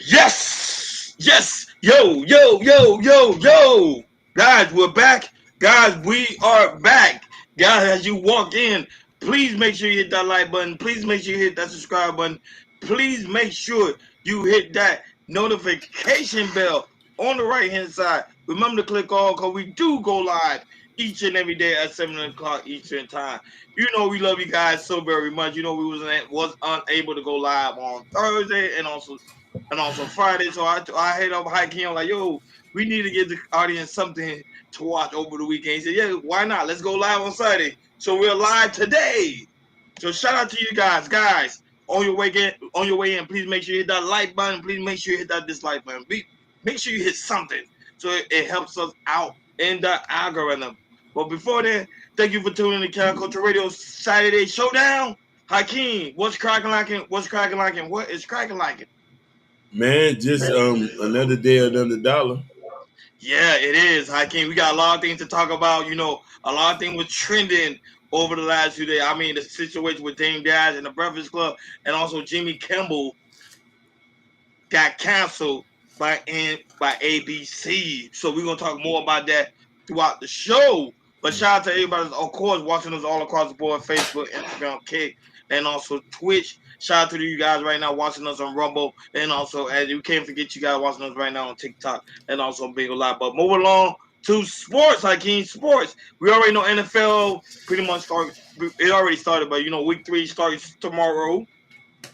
Yes! Yes! Yo, yo, yo, yo, yo! Guys, we're back. Guys, we are back. Guys, as you walk in, please make sure you hit that like button. Please make sure you hit that subscribe button. Please make sure you hit that notification bell on the right hand side. Remember to click all because we do go live each and every day at 7 o'clock Eastern time. You know we love you guys so very much. You know we was unable to go live on Thursday and also Friday. So I hit up hiking. I'm like, yo, we need to give the audience something to watch over the weekend. He said, yeah, why not? Let's go live on Saturday. So we're live today. So shout out to you guys. Guys, on your way in, please make sure you hit that like button. Please make sure you hit that dislike button. Make sure you hit something so it helps us out in the algorithm. But before that, thank you for tuning in to Counterculture Radio Saturday Showdown. Hakeem, what's cracking like? What's cracking like? What is cracking like? Man, just another day, another dollar. Yeah, it is, Hakeem. We got a lot of things to talk about. You know, a lot of things were trending over the last few days. I mean, the situation with Dame Dash and the Breakfast Club, and also Jimmy Kimmel got canceled by ABC. So we're gonna talk more about that throughout the show. But shout out to everybody, of course, watching us all across the board: Facebook, Instagram, Kick, and also Twitch. Shout out to you guys right now watching us on Rumble, and also as we can't forget you guys watching us right now on TikTok and also Bingo Live. But move along to sports, Hakeem. Sports. We already know NFL pretty much started. It already started, but you know, week 3 starts tomorrow.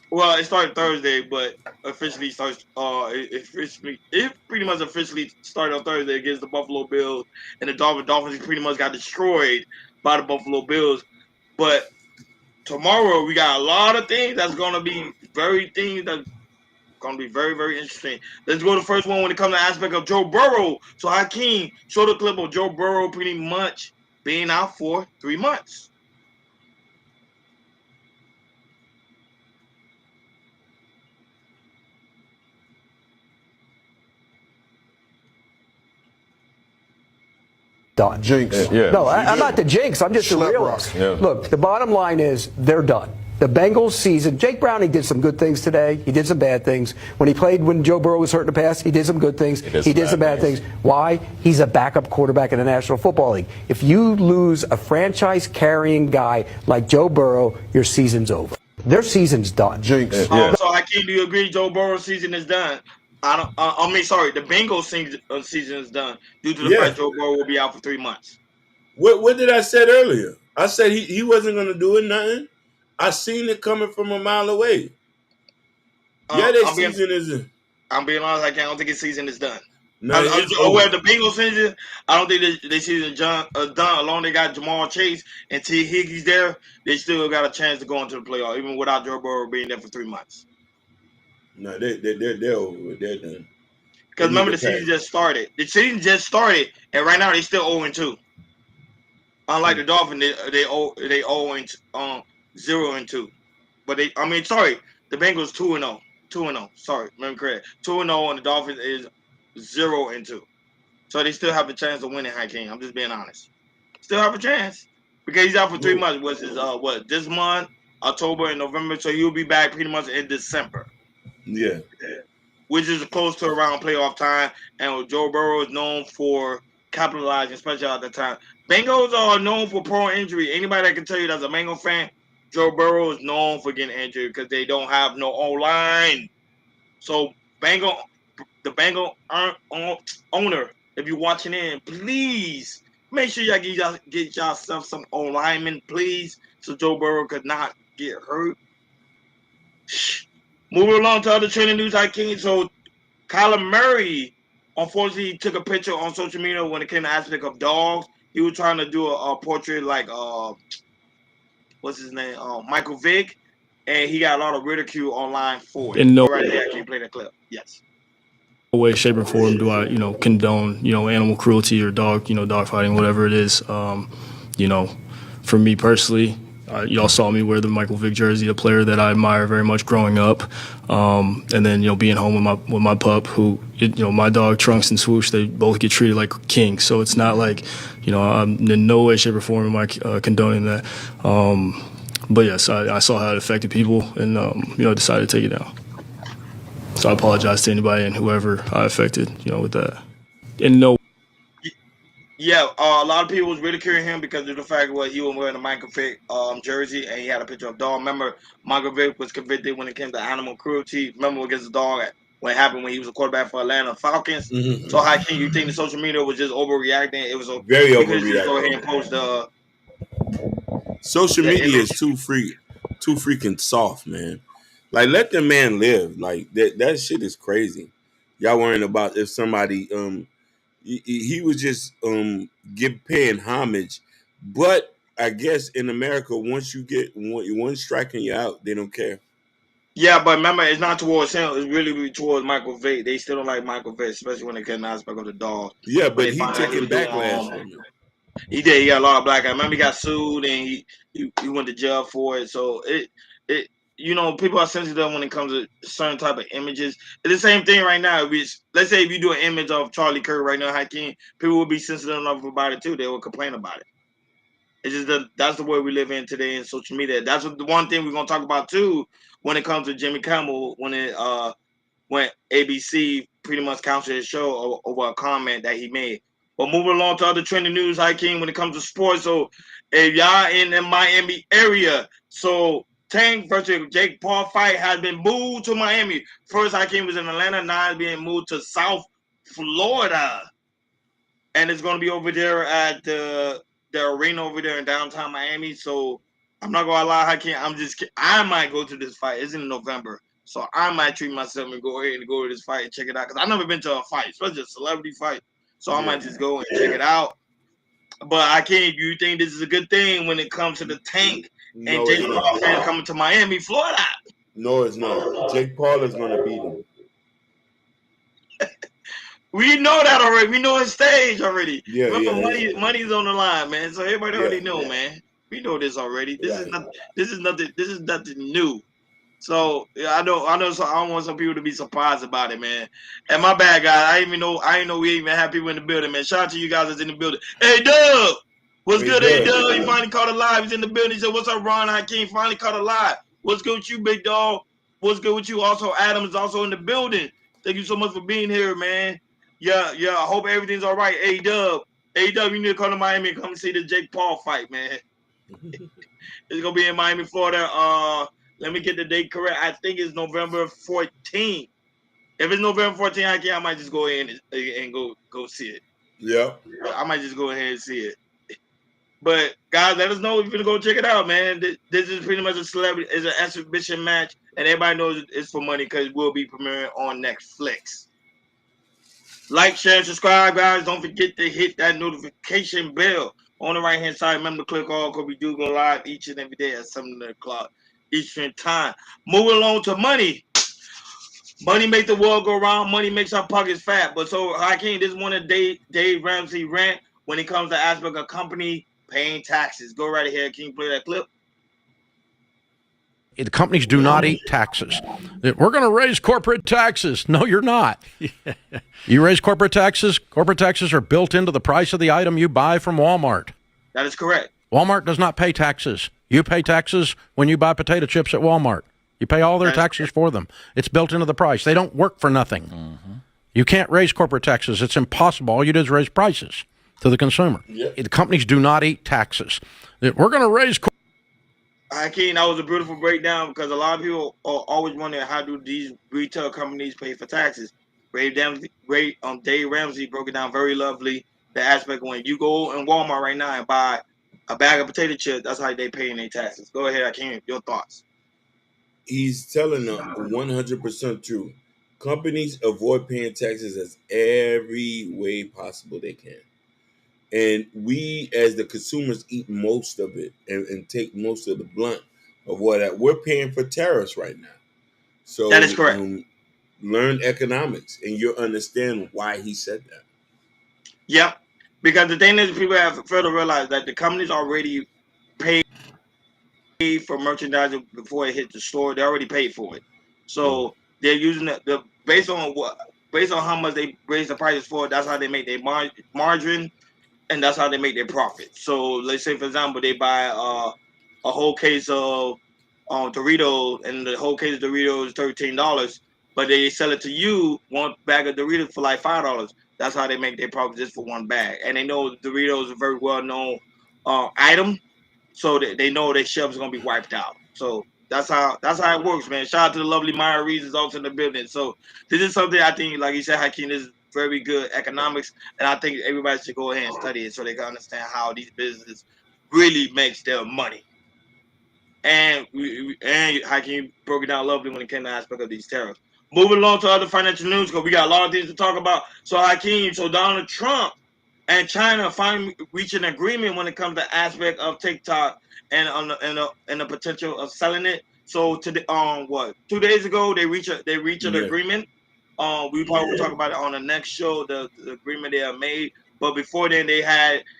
Well, it started Thursday, but officially starts. It pretty much officially started on Thursday against the Buffalo Bills, and the Dolphins pretty much got destroyed by the Buffalo Bills. But tomorrow we got a lot of things that's gonna be very, very interesting. Let's go to the first one when it comes to the aspect of Joe Burrow. So Hakeem, show the clip of Joe Burrow pretty much being out for 3 months. Done. Jinx. Yeah. No, I'm not the jinx. I'm just a realist. Yeah. Look, the bottom line is they're done. The Bengals season, Jake Browning did some good things today. He did some bad things. When Joe Burrow was hurt in the past, he did some good things. He did some bad things. Why? He's a backup quarterback in the National Football League. If you lose a franchise-carrying guy like Joe Burrow, your season's over. Their season's done. Jinx. Yeah. So, Hakeem, do you agree Joe Burrow's season is done? The Bengals season is done due to the fact Joe Burrow will be out for 3 months. What did I say earlier? I said he wasn't going to do it, nothing. I seen it coming from a mile away. Their season isn't. I'm being honest, I don't think his season is done. No, the Bengals season, I don't think their season is done. Along they got Jamal Chase and T. Higgins there, they still got a chance to go into the playoff, even without Joe Burrow being there for 3 months. No, they're over. They're done. Because remember, the season just started. The season just started, and right now they still 0-2. Unlike the Dolphins, they 0-2. But the Bengals 2-0. 2-0. Sorry, remember correct. 2-0, and the Dolphins is 0-2. So they still have a chance of winning, Hakeem. I'm just being honest. Still have a chance because he's out for 3 months. What's his this month, October and November? So he'll be back pretty much in December. Yeah. Which is close to around playoff time, and Joe Burrow is known for capitalizing, especially at the time. Bengals are known for prone injury. Anybody that can tell you that's a Bengal fan, Joe Burrow is known for getting injured because they don't have no O-line. So the Bengal owner, if you're watching in, please make sure y'all get yourself some O-linemen, please, so Joe Burrow could not get hurt. Moving along to other trending news, So Kyler Murray, unfortunately, took a picture on social media when it came to the aspect of dogs. He was trying to do a portrait like what's his name, Michael Vick, and he got a lot of ridicule online for it. Right there, I can play that clip. Yes. No way, shape, or form do I, condone, animal cruelty or dog fighting, whatever it is. For me personally, y'all saw me wear the Michael Vick jersey, a player that I admire very much growing up. And then, being home with my pup, who, my dog Trunks and Swoosh, they both get treated like kings. So it's not like, I'm in no way, shape, or form am I condoning that. But yes, I saw how it affected people and, decided to take it down. So I apologize to anybody and whoever I affected, with that. And no. Yeah, a lot of people was ridiculing him because of the fact that he was wearing a Michael Vick jersey and he had a picture of a dog. Remember, Michael Vick was convicted when it came to animal cruelty. Remember against the dog, what happened when he was a quarterback for Atlanta Falcons. Mm-hmm. So how can you think the social media was just overreacting? It was very overreacting. Because just go ahead and post the social media is too freaking soft, man. Like, let the man live. Like that shit is crazy. Y'all worrying about if somebody he was just paying homage. But I guess in America, once you get one striking you out, they don't care. Yeah, but remember, it's not towards him. It's really towards Michael Vick. They still don't like Michael Vick, especially when they get an aspect of the dog. Yeah, but he taking backlash from it. He did. He got a lot of black guys. Remember, he got sued and he went to jail for it. So it people are sensitive when it comes to certain type of images. It's the same thing right now. Let's say if you do an image of Charlie Kirk right now, Hakeem, people will be sensitive enough about it too. They will complain about it. It's just that's the way we live in today in social media. That's the one thing we're gonna talk about too when it comes to Jimmy Kimmel when ABC pretty much canceled his show over a comment that he made. But moving along to other trending news, Hakeem, when it comes to sports. So if y'all in the Miami area, so Tank versus Jake Paul fight has been moved to Miami. First, Hakeem was in Atlanta. Now it's being moved to South Florida. And it's going to be over there at the arena over there in downtown Miami. So I'm not going to lie, Hakeem. I might go to this fight. It's in November. So I might treat myself and go ahead and go to this fight and check it out. Because I've never been to a fight, especially a celebrity fight. So I might just go and check it out. But Hakeem, do you think this is a good thing when it comes to the Tank and Jake Paul fans coming to Miami, Florida? No, it's not. Jake Paul is going to beat him. We know that already. We know his stage already. Yeah, money's on the line, man. So everybody already know, man. We know this already. This is nothing new. So yeah, I know. So I don't want some people to be surprised about it, man. And my bad, guys. I didn't know we even have people in the building, man. Shout out to you guys that's in the building. Hey, Dub, what's good? Hey, Dub, he finally caught alive. He's in the building. He said, "What's up, Ron Hakeem? Finally caught alive. What's good with you, big dog? What's good with you? Also, Adam is also in the building. Thank you so much for being here, man. Yeah. I hope everything's all right. Hey, Dub, you need to come to Miami and come see the Jake Paul fight, man. It's gonna be in Miami, Florida. Let me get the date correct. I think it's November 14th. If it's November 14th, I might just go ahead and go see it. Yeah. I might just go ahead and see it. But guys, let us know if you're gonna go check it out, man. This is pretty much a celebrity, it's an exhibition match, and everybody knows it's for money because it will be premiering on Netflix. Like, share, and subscribe, guys. Don't forget to hit that notification bell on the right hand side. Remember to click all because we do go live each and every day at 7 o'clock Eastern time. Moving along to money. Money makes the world go round. Money makes our pockets fat. But so, Hakeem, this is one of Dave Ramsey rant when it comes to aspect of company paying taxes. Go right ahead. Can you play that clip? The companies do not eat taxes. We're going to raise corporate taxes. No, you're not. You raise corporate taxes. Corporate taxes are built into the price of the item you buy from Walmart. That is correct. Walmart does not pay taxes. You pay taxes when you buy potato chips at Walmart. You pay all their taxes for them. It's built into the price. They don't work for nothing. Mm-hmm. You can't raise corporate taxes. It's impossible. All you do is raise prices to the consumer. Yep. The companies do not eat taxes. We're going to raise. Hakeem, that was a beautiful breakdown because a lot of people are always wondering how do these retail companies pay for taxes. Dave Ramsey broke it down very lovely. The aspect when you go in Walmart right now and buy a bag of potato chips, that's how they pay in their taxes. Go ahead, Hakeem, your thoughts. He's telling them 100% true. Companies avoid paying taxes as every way possible they can. And we, as the consumers, eat most of it and take most of the blunt of what we're paying for tariffs right now. So that is correct. Learn economics, and you'll understand why he said that. Yep, because the thing is, people have failed to realize that the companies already paid for merchandise before it hit the store. They already paid for it, so they're using the based on how much they raise the prices for it. That's how they make their margin. And that's how they make their profit. So let's say, for example, they buy a whole case of Doritos, and the whole case of Doritos is $13. but they sell it to you one bag of Doritos for like $5. That's how they make their profit just for one bag, and they know Doritos is a very well known item, so they know their shelves are gonna be wiped out. So that's how it works, man. Shout out to the lovely Maya Reeves is also in the building. So this is something I think, like you said, Hakeem, this is very good economics, and I think everybody should go ahead and study it so they can understand how these businesses really makes their money. And Hakeem broke it down lovely when it came to the aspect of these tariffs. Moving along to other financial news because we got a lot of things to talk about. So Hakeem, so Donald Trump and China finally reached an agreement when it comes to aspect of TikTok and the potential of selling it. So today, 2 days ago they reached an Yeah. agreement. We probably will talk about it on the next show, the agreement they have made. But before then, they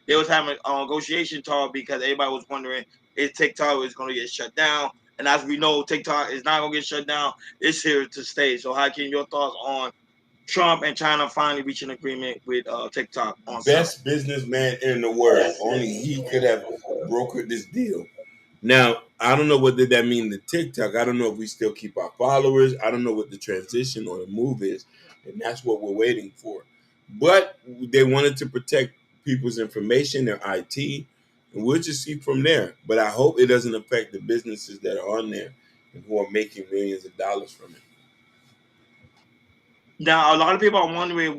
was having a negotiation talk because everybody was wondering if TikTok is going to get shut down. And as we know, TikTok is not going to get shut down. It's here to stay. So, Hakeem, your thoughts on Trump and China finally reaching an agreement with TikTok on selling? Best businessman in the world. Only he could have brokered this deal. Now, I don't know what did that mean to TikTok. I don't know if we still keep our followers. I don't know what the transition or the move is, and that's what we're waiting for. But they wanted to protect people's information, their IT, and we'll just see from there. But I hope it doesn't affect the businesses that are on there and who are making millions of dollars from it. Now, a lot of people are wondering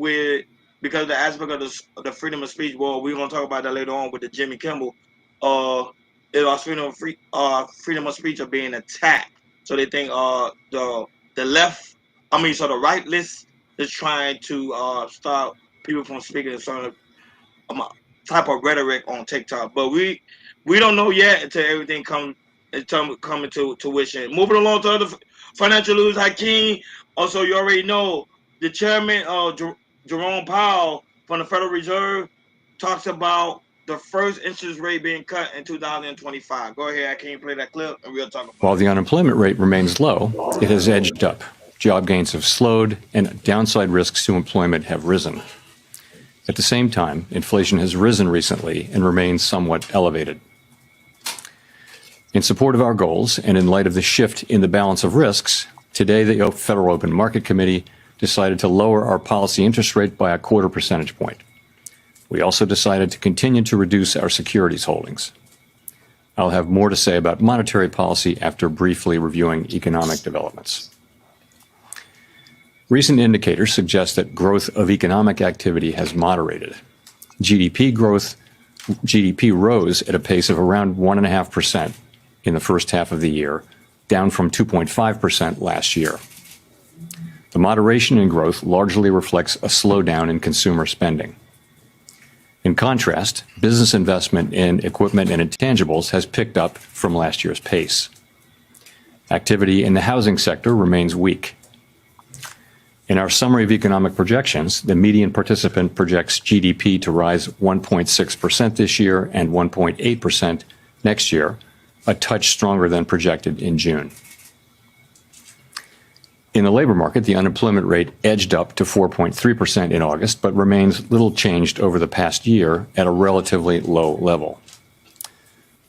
because of the aspect of the freedom of speech. Well, we're gonna talk about that later on with the Jimmy Kimmel. Uh, it was freedom of speech are being attacked. So they think the left, so the right list is trying to stop people from speaking a certain um, type of rhetoric on TikTok. But we don't know yet until everything coming to tuition. Moving along to other financial news, Hakeem. Also, you already know the chairman, Jerome Powell from the Federal Reserve, talks about the first interest rate being cut in 2025. Go ahead, Hakeem, play that clip, and we'll talk about While it. the unemployment rate remains low, it has edged up. Job gains have slowed, and downside risks to employment have risen. At the same time, inflation has risen recently and remains somewhat elevated. In support of our goals, and in light of the shift in the balance of risks, today the Federal Open Market Committee decided to lower our policy interest rate by a 0.25 percentage point. We also decided to continue to reduce our securities holdings. I'll have more to say about monetary policy after briefly reviewing economic developments. Recent indicators suggest that growth of economic activity has moderated. GDP rose at a pace of around 1.5% in the first half of the year, down from 2.5% last year. The moderation in growth largely reflects a slowdown in consumer spending. In contrast, business investment in equipment and intangibles has picked up from last year's pace. Activity in the housing sector remains weak. In our summary of economic projections, the median participant projects GDP to rise 1.6% this year and 1.8% next year, a touch stronger than projected in June. In the labor market, the unemployment rate edged up to 4.3% in August, but remains little changed over the past year at a relatively low level.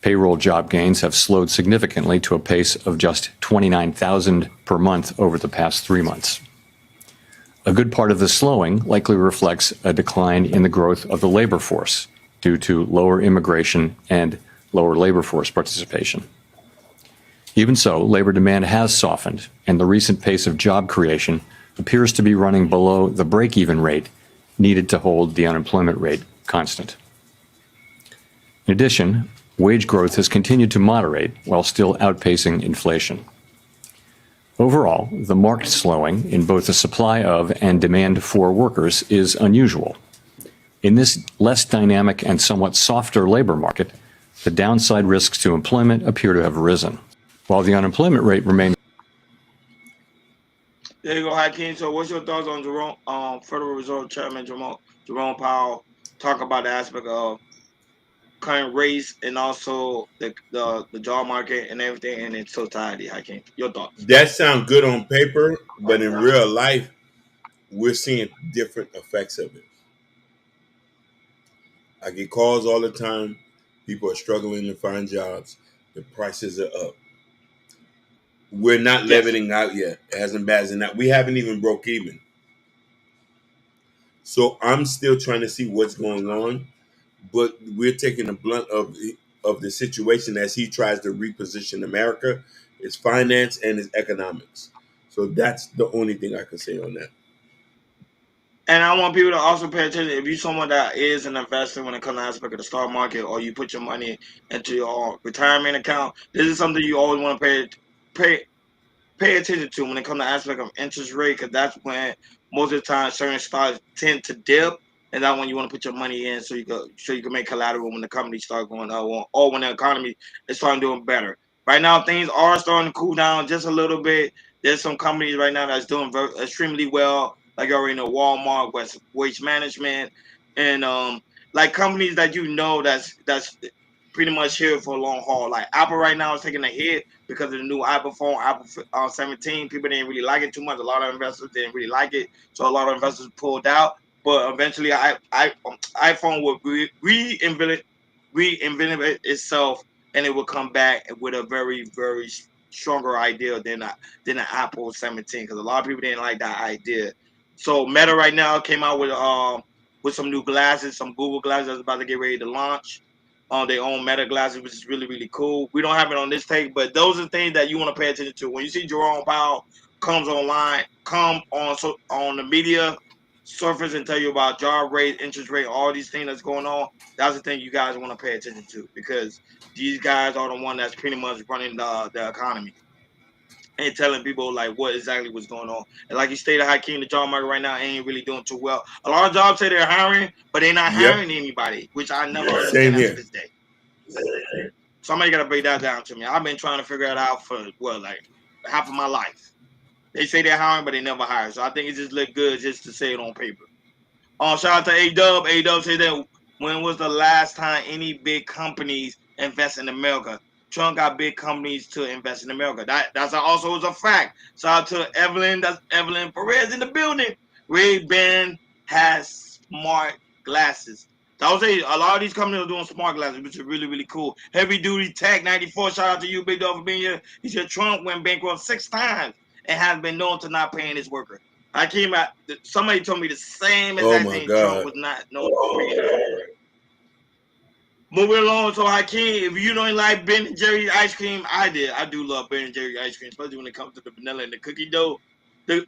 Payroll job gains have slowed significantly to a pace of just 29,000 per month over the past 3 months. A good part of the slowing likely reflects a decline in the growth of the labor force due to lower immigration and lower labor force participation. Even so, labor demand has softened, and the recent pace of job creation appears to be running below the break-even rate needed to hold the unemployment rate constant. In addition, wage growth has continued to moderate while still outpacing inflation. Overall, the marked slowing in both the supply of and demand for workers is unusual. In this less dynamic and somewhat softer labor market, the downside risks to employment appear to have risen. While the unemployment rate remains. There you go, Hakeem. So, what's your thoughts on Federal Reserve Chairman Jerome Powell talk about the aspect of current race and also the job market and everything in its totality, Hakeem? Your thoughts? That sounds good on paper, but in real life, we're seeing different effects of it. I get calls all the time. People are struggling to find jobs. The prices are up. We're not leveling out yet. It hasn't been that. We haven't even broke even. So I'm still trying to see what's going on, but we're taking the blunt of the situation as he tries to reposition America, its finance and its economics. So that's the only thing I can say on that. And I want people to also pay attention. If you're someone that is an investor when it comes to aspect of the stock market, or you put your money into your retirement account, this is something you always want to pay attention to when it comes to aspect of interest rate, because that's when most of the time certain stocks tend to dip, and that's when you want to put your money in so you can make collateral when the company start going up, or when the economy is starting doing better. Right now, things are starting to cool down just a little bit. There's some companies right now that's doing extremely well, like you already know, Walmart, Waste Management, and like companies that that's pretty much here for a long haul. Like Apple right now is taking a hit because of the new Apple phone, Apple 17. People didn't really like it too much. A lot of investors didn't really like it, so a lot of investors pulled out. But eventually, iPhone will reinvent itself, and it will come back with a very, very stronger idea than the Apple 17, because a lot of people didn't like that idea. So Meta right now came out with some new glasses, some Google glasses that's about to get ready to launch on their own Meta glasses, which is really, really cool. We don't have it on this take, but those are things that you want to pay attention to. When you see Jerome Powell come on the media surface and tell you about job rate, interest rate, all these things that's going on, that's the thing you guys want to pay attention to, because these guys are the one that's pretty much running the economy and telling people like what exactly was going on. And like you stated, Hakeem, the job market right now ain't really doing too well. A lot of jobs say they're hiring, but they're not Yep. hiring anybody, which I never understand Same after here. this day. Somebody got to break that down to me. I've been trying to figure it out for like half of my life. They say they're hiring, but they never hire. So I think it just look good just to say it on paper. Shout out to A-Dub. A-Dub said that when was the last time any big companies invest in America? Trump got big companies to invest in America. That's also is a fact. Shout out to Evelyn. That's Evelyn Perez in the building. Ray-Ban has smart glasses. So I would say a lot of these companies are doing smart glasses, which is really, really cool. Heavy Duty Tech 94. Shout out to you, Big Dog, for being here. He said Trump went bankrupt 6 times and has been known to not paying his workers. I came out. Somebody told me the same Oh exact my thing. Trump God. was not known for paying his workers. Moving along, so Hakeem, if you don't like Ben & Jerry's ice cream, I did. I do love Ben & Jerry's ice cream, especially when it comes to the vanilla and the cookie dough. The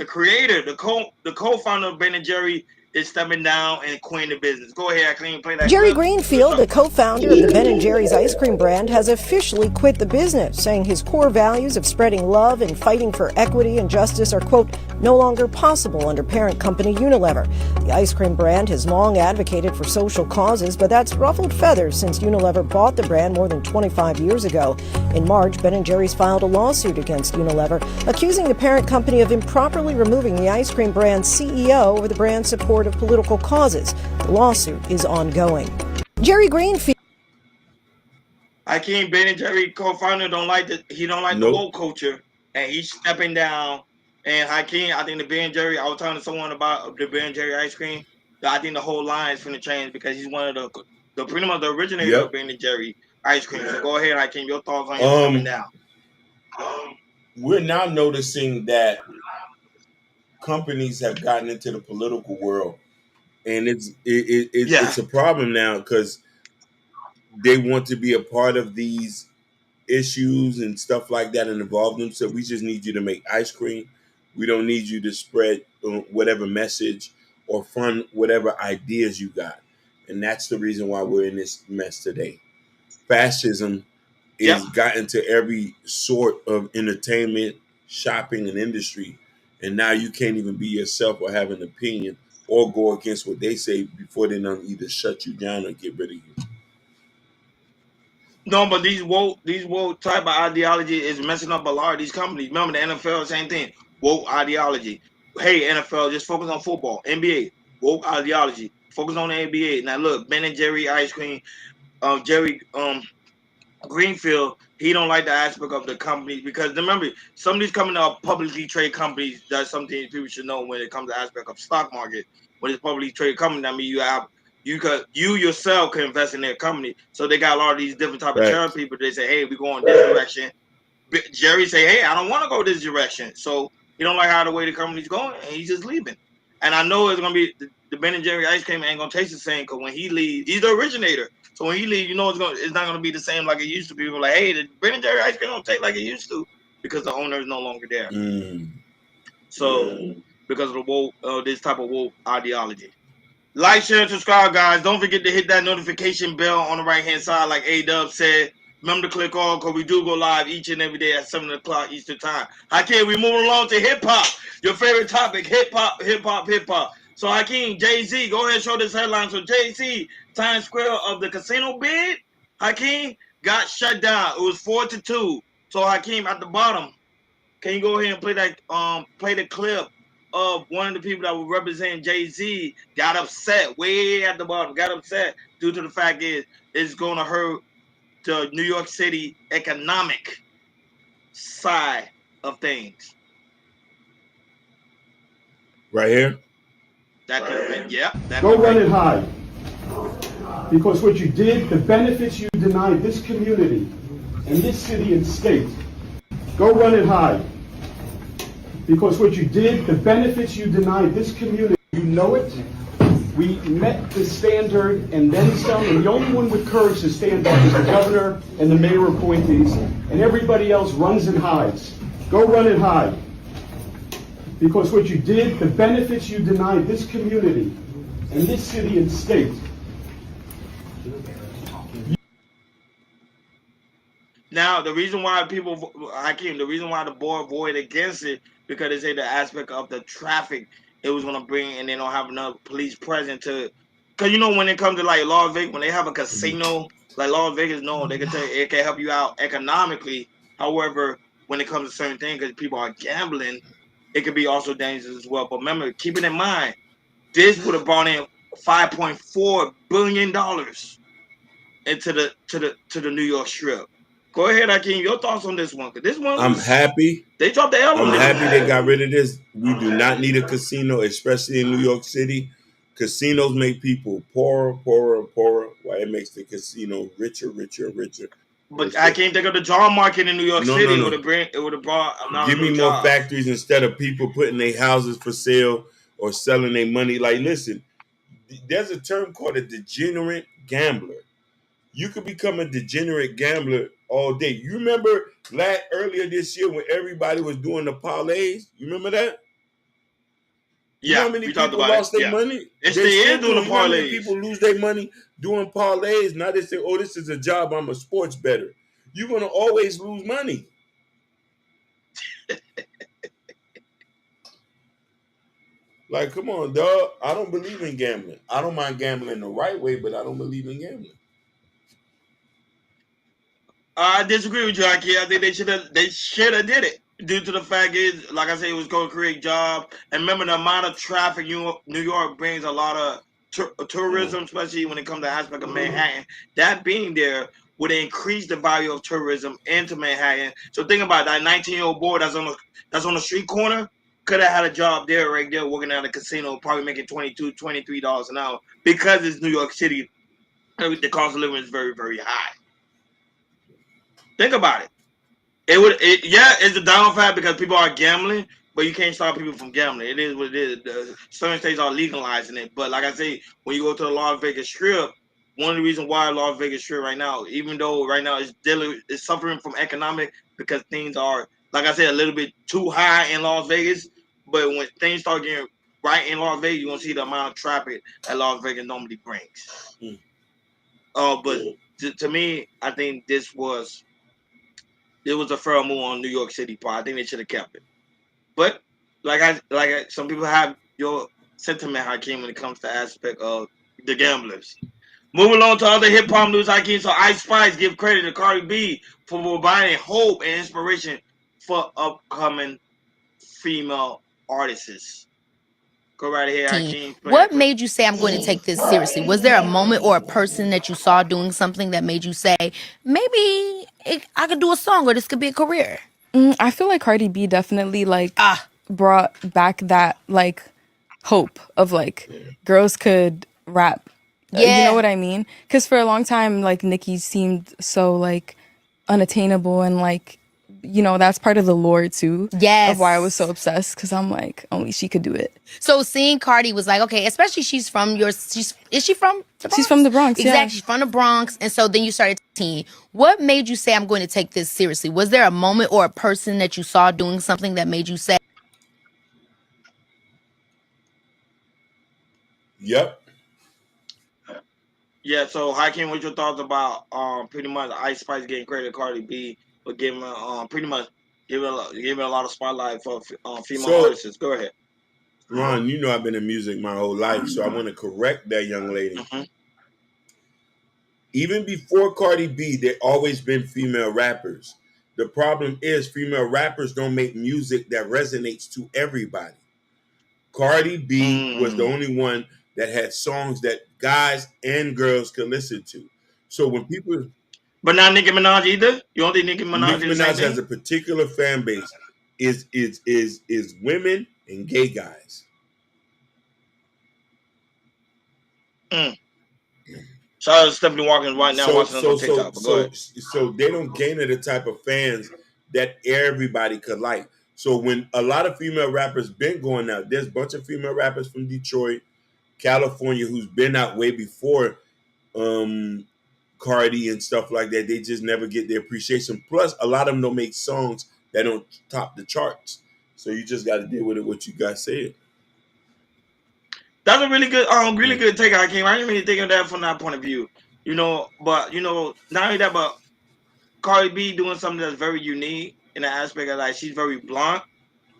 creator, the co-founder of Ben & Jerry is stepping down and quitting the business. Go ahead, Hakeem, play that Jerry clip. Greenfield, the co-founder of the Ben & Jerry's ice cream brand, has officially quit the business, saying his core values of spreading love and fighting for equity and justice are, quote, no longer possible under parent company Unilever. The ice cream brand has long advocated for social causes, but that's ruffled feathers since Unilever bought the brand more than 25 years ago. In March, Ben & Jerry's filed a lawsuit against Unilever, accusing the parent company of improperly removing the ice cream brand's CEO over the brand's support of political causes. The lawsuit is ongoing. Jerry Greenfield. Hakeem, Ben & Jerry co-founder don't like the Nope. woke culture, and he's stepping down. And Hakeem, I think the Ben & Jerry, I was talking to someone about the Ben & Jerry ice cream. I think the whole line is finna change because he's one of the pretty much the originator of Yep. Ben & Jerry ice cream. So go ahead, Hakeem, your thoughts on him stepping down. We're now noticing that companies have gotten into the political world, and it's a problem now because they want to be a part of these issues and stuff like that and involve them. So we just need you to make ice cream. We don't need you to spread whatever message or fund whatever ideas you got. And that's the reason why we're in this mess today. Fascism is gotten to every sort of entertainment, shopping, and industry. And now you can't even be yourself or have an opinion or go against what they say before they don't either shut you down or get rid of you. No, but these woke type of ideology is messing up a lot of these companies. Remember the NFL, same thing. Woke ideology. Hey, NFL, just focus on football. NBA, woke ideology. Focus on the NBA. Now look, Ben & Jerry ice cream, Jerry Greenfield, he don't like the aspect of the company because remember, some of these companies are publicly traded companies. That's something people should know when it comes to aspect of stock market. When it's publicly traded company, I mean you yourself can invest in their company. So they got a lot of these different type of charitable people. They say, hey, we're going this direction. Jerry say, hey, I don't want to go this direction. So he don't like how the way the company's going, and he's just leaving. And I know it's gonna be the Ben and Jerry ice cream ain't gonna taste the same because when he leaves, he's the originator. So when he leaves, you know it's not gonna be the same like it used to be. People like, hey, the Ben and Jerry ice cream don't taste like it used to because the owner is no longer there. So because of the woke, this type of woke ideology. Like, share, and subscribe, guys. Don't forget to hit that notification bell on the right-hand side, like A-Dub said. Remember to click on, because we do go live each and every day at 7 o'clock Eastern Time. Hakeem, we moving along to hip-hop. Your favorite topic, hip-hop, hip-hop, hip-hop. So, Hakeem, Jay-Z, go ahead and show this headline. So, Jay-Z, Times Square of the casino bid, Hakeem, got shut down. It was 4-2. So, Hakeem, at the bottom, can you go ahead and play the clip of one of the people that would represent Jay-Z got upset way at the bottom, got upset due to the fact is it's going to hurt the New York City economic side of things. Right here? That could have been, yeah. Go run and hide. Because what you did, the benefits you denied this community and this city and state. Go run and hide. Because what you did, the benefits you denied this community, you know it. We met the standard and then some, and the only one with courage to stand up is the governor and the mayor appointees, and everybody else runs and hides. Go run and hide. Because what you did, the benefits you denied this community and this city and state. Now, the reason why the reason why the board voted against it, because they say the aspect of the traffic it was going to bring, and they don't have enough police present to, because you know when it comes to like Las Vegas, when they have a casino, like Las Vegas, no, they can tell you it can help you out economically. However, when it comes to certain things, because people are gambling, it could be also dangerous as well. But remember, keeping in mind, this would have brought in $5.4 billion into the New York Strip. Go ahead, Akeem. Your thoughts on this one? Cause this one, I'm happy. They dropped the L on I'm this happy one. they got rid of this. We do not need a casino, especially in New York City. Casinos make people poorer. Why it makes the casino richer. But I can't think of the job market in New York City. No. It would have brought. Give me more jobs. factories instead of people putting their houses for sale or selling their money. Like, listen, there's a term called a degenerate gambler. You could become a degenerate gambler all day. You remember earlier this year when everybody was doing the parlays? You remember that? You know how many people lost their money? They still doing the parlays. You know how many people lose their money doing parlays? Now they say, oh, this is a job. I'm a sports bettor. You're going to always lose money. Like, come on, dog. I don't believe in gambling. I don't mind gambling the right way, but I don't believe in gambling. I disagree with you, Aki. I think they should have did it. Due to the fact is, like I said, it was going to create jobs. And remember, the amount of traffic New York brings a lot of tourism, especially when it comes to the aspect of Manhattan. That being there would increase the value of tourism into Manhattan. So think about that 19-year-old boy that's on the street corner could have had a job there right there working at a casino, probably making $22, $23 an hour because it's New York City. The cost of living is very, very high. Think about it. It's a downfall because people are gambling, but you can't stop people from gambling. It is what it is. Certain states are legalizing it. But like I say, when you go to the Las Vegas Strip, one of the reasons why Las Vegas Strip right now, even though right now it's suffering from economic because things are, like I said, a little bit too high in Las Vegas. But when things start getting right in Las Vegas, you're going to see the amount of traffic that Las Vegas normally brings. But to me, I think this was a fair move on New York City part. I think they should have kept it. But some people have your sentiment, Hakeem, when it comes to the aspect of the gamblers. Moving on to other hip hop news, Hakeem. So Ice Spice give credit to Cardi B for providing hope and inspiration for upcoming female artists. Go right ahead, Hakeem. What made you say I'm going to take this seriously? Was there a moment or a person that you saw doing something that made you say, maybe I could do a song or this could be a career? I feel like Cardi B definitely brought back that hope of girls could rap. Yeah. You know what I mean? Because for a long time, Nicki seemed so unattainable and you know, that's part of the lore too. Yes. Of why I was so obsessed, because I'm like, only she could do it. So seeing Cardi was like, okay, especially is she from the Bronx? She's from the Bronx, exactly. yeah. She's from the Bronx, and so then you started teaching. What made you say I'm going to take this seriously? Was there a moment or a person that you saw doing something that made you say? Yep. Yeah, so Hakeem, what's your thoughts about pretty much Ice Spice getting credit to Cardi B, but giving pretty much giving a lot of spotlight for female artists? Go ahead. Ron, you know I've been in music my whole life, so I want to correct that young lady. Mm-hmm. Even before Cardi B, there always been female rappers. The problem is female rappers don't make music that resonates to everybody. Cardi B was the only one that had songs that guys and girls could listen to. So when people, but not Nicki Minaj either. You don't think Nicki Minaj? Nicki Minaj has a particular fan base. Is women and gay guys. Shout out to Stephanie Walker right now watching us on TikTok. But go ahead. So they don't gain the type of fans that everybody could like. So when a lot of female rappers been going out, there's a bunch of female rappers from Detroit, California, who's been out way before Cardi and stuff like that. They just never get the appreciation. Plus, a lot of them don't make songs that don't top the charts. So you just got to deal with it. What you guys said. That's a really good take. I didn't really think of that from that point of view. You know, but you know, not only that, but Cardi B doing something that's very unique in the aspect of like she's very blunt,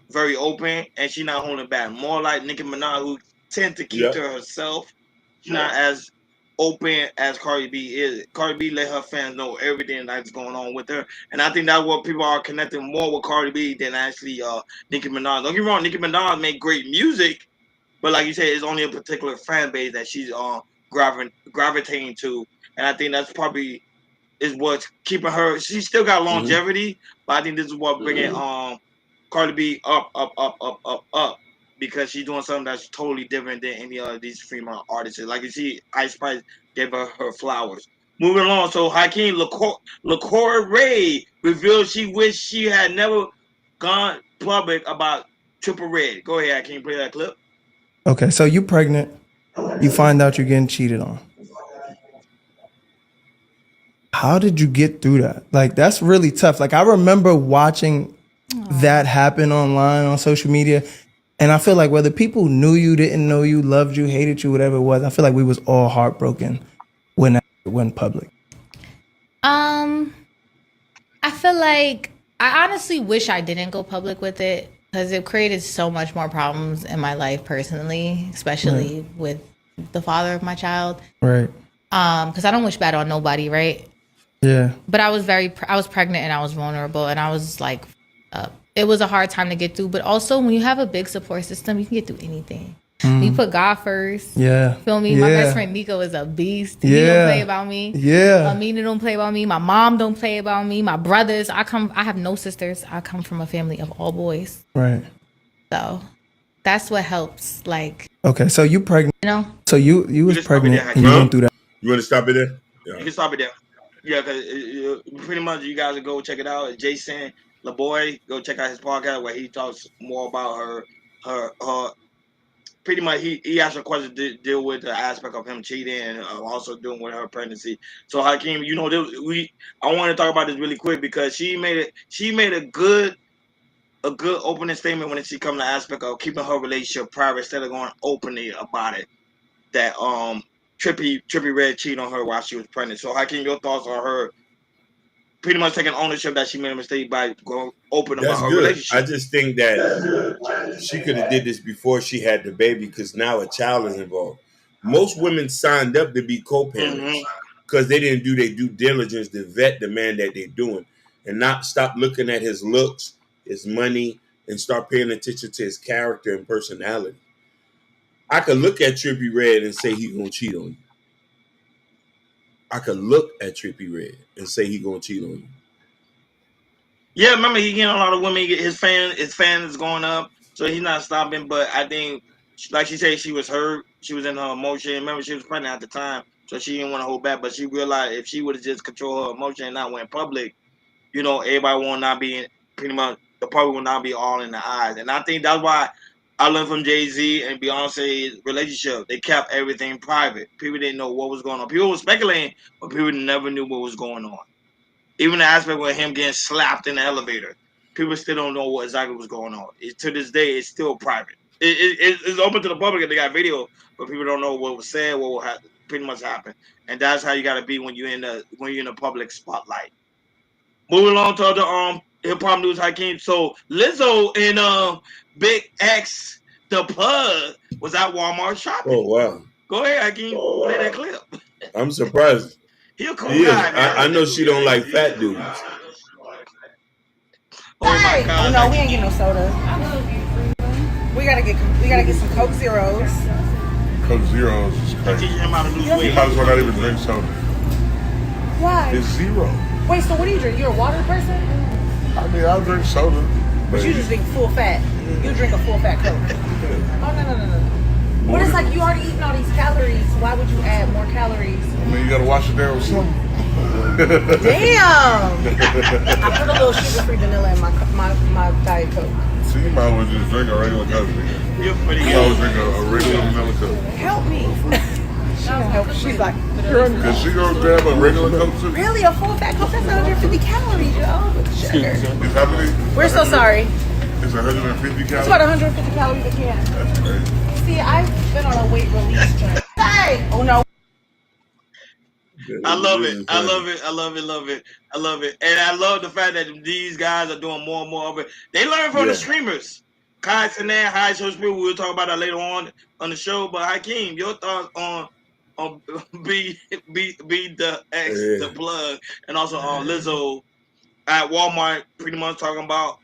very open, and she's not holding back. More like Nicki Minaj, who tends to keep to herself. She's not as open as Cardi B is. Cardi B let her fans know everything that's going on with her, and I think that's what people are connecting more with Cardi B than actually Nicki Minaj. Don't get me wrong, Nicki Minaj make great music, but like you said, it's only a particular fan base that she's gravitating to, and I think that's probably is what's keeping her. She still got longevity, but I think this is what bringing Cardi B up because she's doing something that's totally different than any of these female artists. Like you see, Ice Spice gave her flowers. Moving along, so Hakeem LaCour Ray revealed she wished she had never gone public about Triple Red. Go ahead, Hakeem, play that clip. Okay, so you pregnant, you find out you're getting cheated on. How did you get through that? Like, that's really tough. Like, I remember watching that happen online on social media, and I feel like whether people knew you, didn't know you, loved you, hated you, whatever it was, I feel like we was all heartbroken when that went public. I feel like I honestly wish I didn't go public with it, because it created so much more problems in my life personally, especially with the father of my child. Right. Because I don't wish bad on nobody, right? Yeah. But I was pregnant and I was vulnerable, and I was like, it was a hard time to get through. But also, when you have a big support system, you can get through anything. You put God first. Yeah. Feel me? My best friend Nico is a beast. Yeah. He don't play about me. Yeah. Amina don't play about me. My mom don't play about me. My brothers. I have no sisters. I come from a family of all boys. Right. So that's what helps. Like. Okay, so you pregnant. You know. So you was pregnant and you went through that. You want to stop it there? Yeah. You can stop it there. Yeah, because pretty much you guys go check it out. Jason LeBoy, go check out his podcast where he talks more about her. Pretty much, he asked a question to deal with the aspect of him cheating and also dealing with her pregnancy. So Hakeem, you know, I want to talk about this really quick because she made a good opening statement when she come to the aspect of keeping her relationship private instead of going openly about it. That Trippie Redd cheated on her while she was pregnant. So Hakeem, your thoughts on her pretty much taking ownership that she made a mistake by going open about her relationship? I just think that she could have did this before she had the baby because now a child is involved. Most women signed up to be co-parents because they didn't do their due diligence to vet the man that they're doing and not stop looking at his looks, his money, and start paying attention to his character and personality. I could look at Trippie Redd and say he's going to cheat on you. I could look at Trippie Redd and say he's going to cheat on you. Yeah, remember he getting a lot of women. His fan is going up, so he's not stopping. But I think, like she said, she was hurt. She was in her emotion. Remember, she was pregnant at the time, so she didn't want to hold back. But she realized if she would have just controlled her emotion and not went public, everybody will not be pretty much the public will not be all in the eyes, and I think that's why I learned from Jay-Z and Beyonce's relationship. They kept everything private. People didn't know what was going on. People were speculating, but people never knew what was going on. Even the aspect with him getting slapped in the elevator, people still don't know what exactly was going on. To this day, it's still private. It's open to the public and they got video, but people don't know what was said, what will pretty much happen. And that's how you got to be when you're in the public spotlight. Moving on to other hip hop news, Hakeem. So Lizzo and Big X, the plug, was at Walmart shopping. Oh wow! Go ahead, Hakeem. Play that clip. I'm surprised. He a cool He is. guy, man. I know she don't like fat dudes. Oh my God! Oh no, we ain't getting no soda. We gotta get some Coke Zeros. Coke Zeros is crazy. Teaching him how to lose weight. You might as well not even drink soda. Why? It's zero. Wait, so what do you drink? You're a water person? I mean, I'll drink soda. But you just drink full fat. You drink a full fat Coke. Oh no. What is like you already eating all these calories? Why would you add more calories? I mean, you gotta wash it down with something. Damn! I put a little sugar-free vanilla in my Diet Coke. So you might as well just drink a regular Coke. You're pretty I would drink a regular vanilla Coke. Help me. She gonna help. She's like, Is she gonna grab a regular Coke too? really? A full fat Coke? That's 150 calories, yo. With sugar. It's how many? We're so sorry. It's 150 calories? It's about 150 calories a can. That's crazy. See, I've been on a weight release journey. Hey! Oh no. I love it. I love it. I love it. Love it. I love it. And I love the fact that these guys are doing more and more of it. They learn from the streamers. Kai Sinan, High Show Spirit. We'll talk about that later on the show. But Hakeem, your thoughts on be the X, the plug, and also on Lizzo at Walmart, pretty much talking about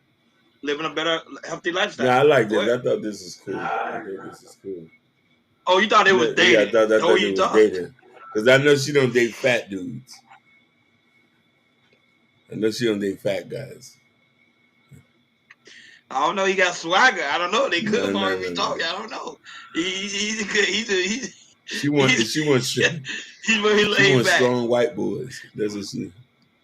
living a better, healthy lifestyle. Yeah, I like this. I thought this is cool. I think this is cool. Oh, you thought it was dating? Yeah, I thought it was dating. Because I know she don't date fat dudes. I know she don't date fat guys. I don't know. He got swagger. I don't know. They could be talking. I don't know. He's good. She wants he's very laid back. Strong white boys. That's what she.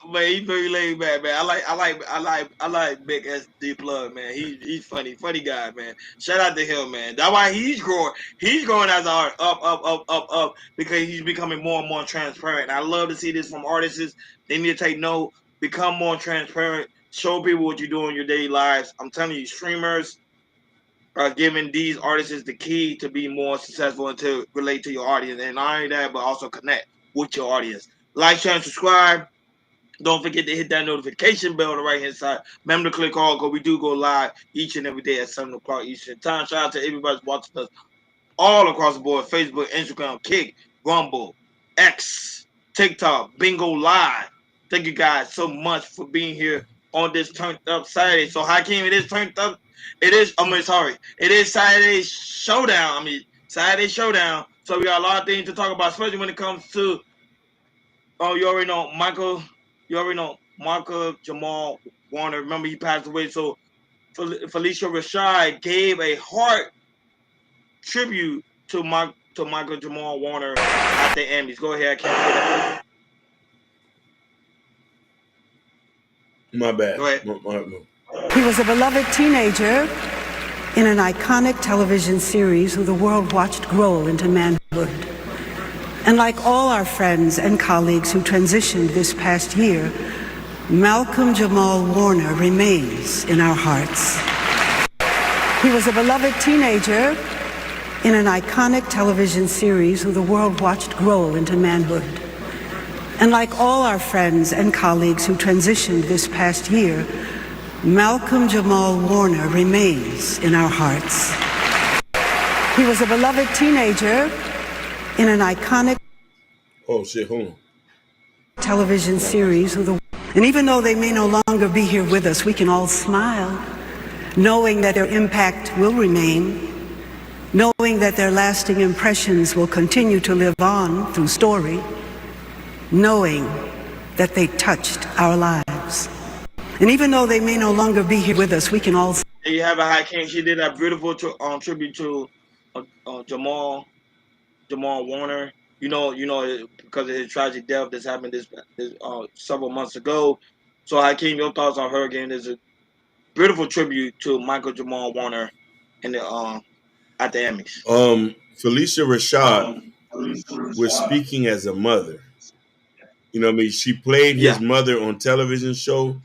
Man, he's very laid back, man. I like Big SD Plug, man. He's funny guy, man. Shout out to him, man. That's why he's growing. He's growing as an art, up, because he's becoming more and more transparent. And I love to see this from artists. They need to take note, become more transparent, show people what you do in your daily lives. I'm telling you, streamers are giving these artists the key to be more successful and to relate to your audience. And not only that, but also connect with your audience. Like, share, and subscribe. Don't forget to hit that notification bell on the right-hand side. Remember to click all, because we do go live each and every day at 7 o'clock Eastern Time. Shout out to everybody watching us all across the board. Facebook, Instagram, Kick, Rumble, X, TikTok, Bingo Live. Thank you guys so much for being here on this Turned Up Saturday. So, Hakeem, it is Turned Up. It is Saturday Showdown. Saturday Showdown. So we got a lot of things to talk about, especially when it comes to, you already know, Michael Jamal Warner. Remember, he passed away. So Felicia Rashad gave a heart tribute to Michael Jamal Warner at the Emmys. Go ahead, I can't hear that. My bad. Go ahead. He was a beloved teenager in an iconic television series who the world watched grow into manhood. And like all our friends and colleagues who transitioned this past year, Malcolm Jamal Warner remains in our hearts. He was a beloved teenager in an iconic television series who the world watched grow into manhood. And like all our friends and colleagues who transitioned this past year, Malcolm Jamal Warner remains in our hearts. He was a beloved teenager in an iconic television series and even though they may no longer be here with us, we can all smile, knowing that their impact will remain, knowing that their lasting impressions will continue to live on through story, knowing that they touched our lives. And even though they may no longer be here with us, we can all... There you have a Hakeem. She did a beautiful tribute to Jamal Warner. You know, because of his tragic death that's happened this several months ago. So, Hakeem, your thoughts on Hurricane is a beautiful tribute to Michael Jamal Warner in the at the Emmys. Felicia Rashad was speaking as a mother. You know what I mean? She played his mother on television show,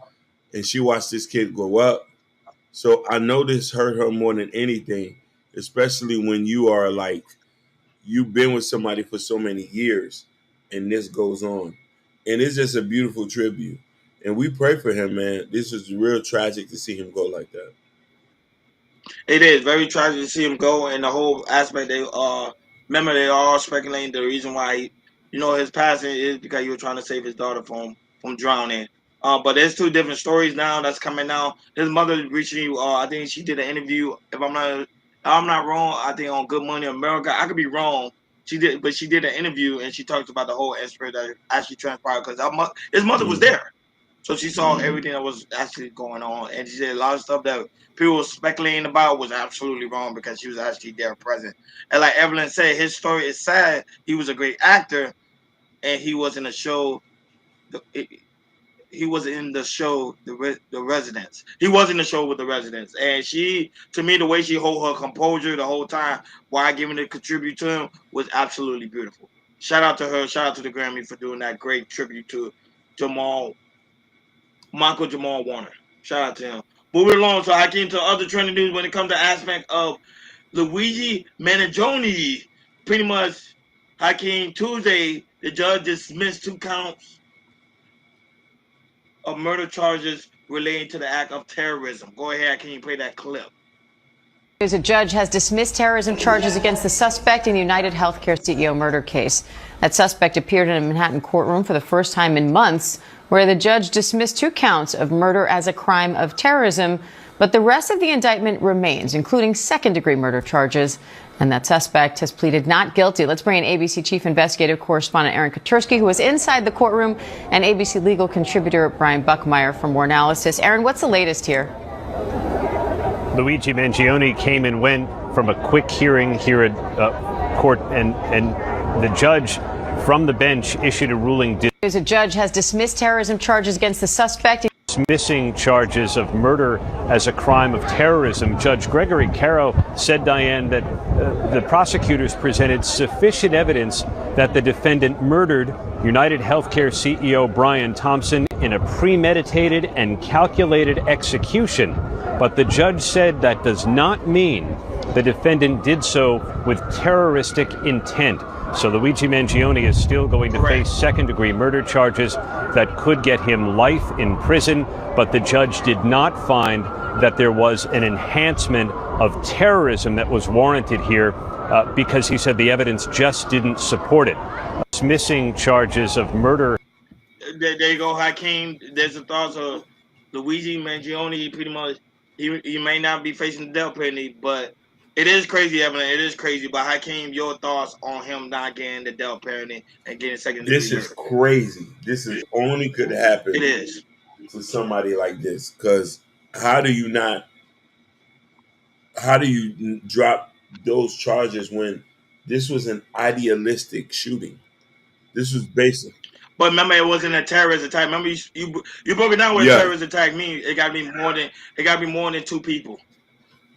and she watched this kid grow up. So I know this hurt her more than anything, especially when you are like, you've been with somebody for so many years, and this goes on. And it's just a beautiful tribute. And we pray for him, man. This is real tragic to see him go like that. It is very tragic to see him go, and the whole aspect. Remember they all speculating the reason why his passing is because he was trying to save his daughter from drowning. But there's two different stories now that's coming out. His mother recently, I think she did an interview. If I'm not wrong, I think on Good Morning America. I could be wrong. She did an interview and she talked about the whole experience that actually transpired because his mother was there. So she saw everything that was actually going on, and she said a lot of stuff that people were speculating about was absolutely wrong because she was actually there present. And like Evelyn said, his story is sad. He was a great actor, and he was in a show. He was in the show, The Residents. He was in the show with The Residents, and she, to me, the way she hold her composure the whole time while giving it contribute to him was absolutely beautiful. Shout out to her. Shout out to the Grammy for doing that great tribute to Michael Jamal Warner. Shout out to him. Moving along, so I came to other trending news when it comes to aspect of Luigi Mangione. Pretty much, Hakeem, Tuesday, the judge dismissed 2 counts of murder charges relating to the act of terrorism. Go ahead, can you play that clip? A judge has dismissed terrorism charges against the suspect in the United Healthcare CEO murder case. That suspect appeared in a Manhattan courtroom for the first time in months, where the judge dismissed 2 counts of murder as a crime of terrorism. But the rest of the indictment remains, including second-degree murder charges. And that suspect has pleaded not guilty. Let's bring in ABC Chief Investigative Correspondent Aaron Katursky, who was inside the courtroom, and ABC legal contributor Brian Buckmeyer for more analysis. Aaron, what's the latest here? Luigi Mangione came and went from a quick hearing here at court, and the judge from the bench issued a ruling. A judge has dismissed terrorism charges against the suspect. Dismissing charges of murder as a crime of terrorism. Judge Gregory Caro said, Diane, that the prosecutors presented sufficient evidence that the defendant murdered United Healthcare CEO Brian Thompson in a premeditated and calculated execution. But the judge said that does not mean the defendant did so with terroristic intent. So Luigi Mangione is still going to face second-degree murder charges that could get him life in prison, but the judge did not find that there was an enhancement of terrorism that was warranted here because he said the evidence just didn't support it. Dismissing charges of murder. There you go, Hakeem. There's the thoughts of Luigi Mangione. Pretty much, he may not be facing the death penalty, but it is crazy, Evelyn. It is crazy. But Hakeem, your thoughts on him not getting the death penalty and getting second degree This is crazy. This is only could happen. It is to somebody like this, because how do you drop those charges when this was an idealistic shooting? This was basic. But remember, it wasn't a terrorist attack. Remember, you broke it down what a terrorist attack means. It got to be more than 2 people.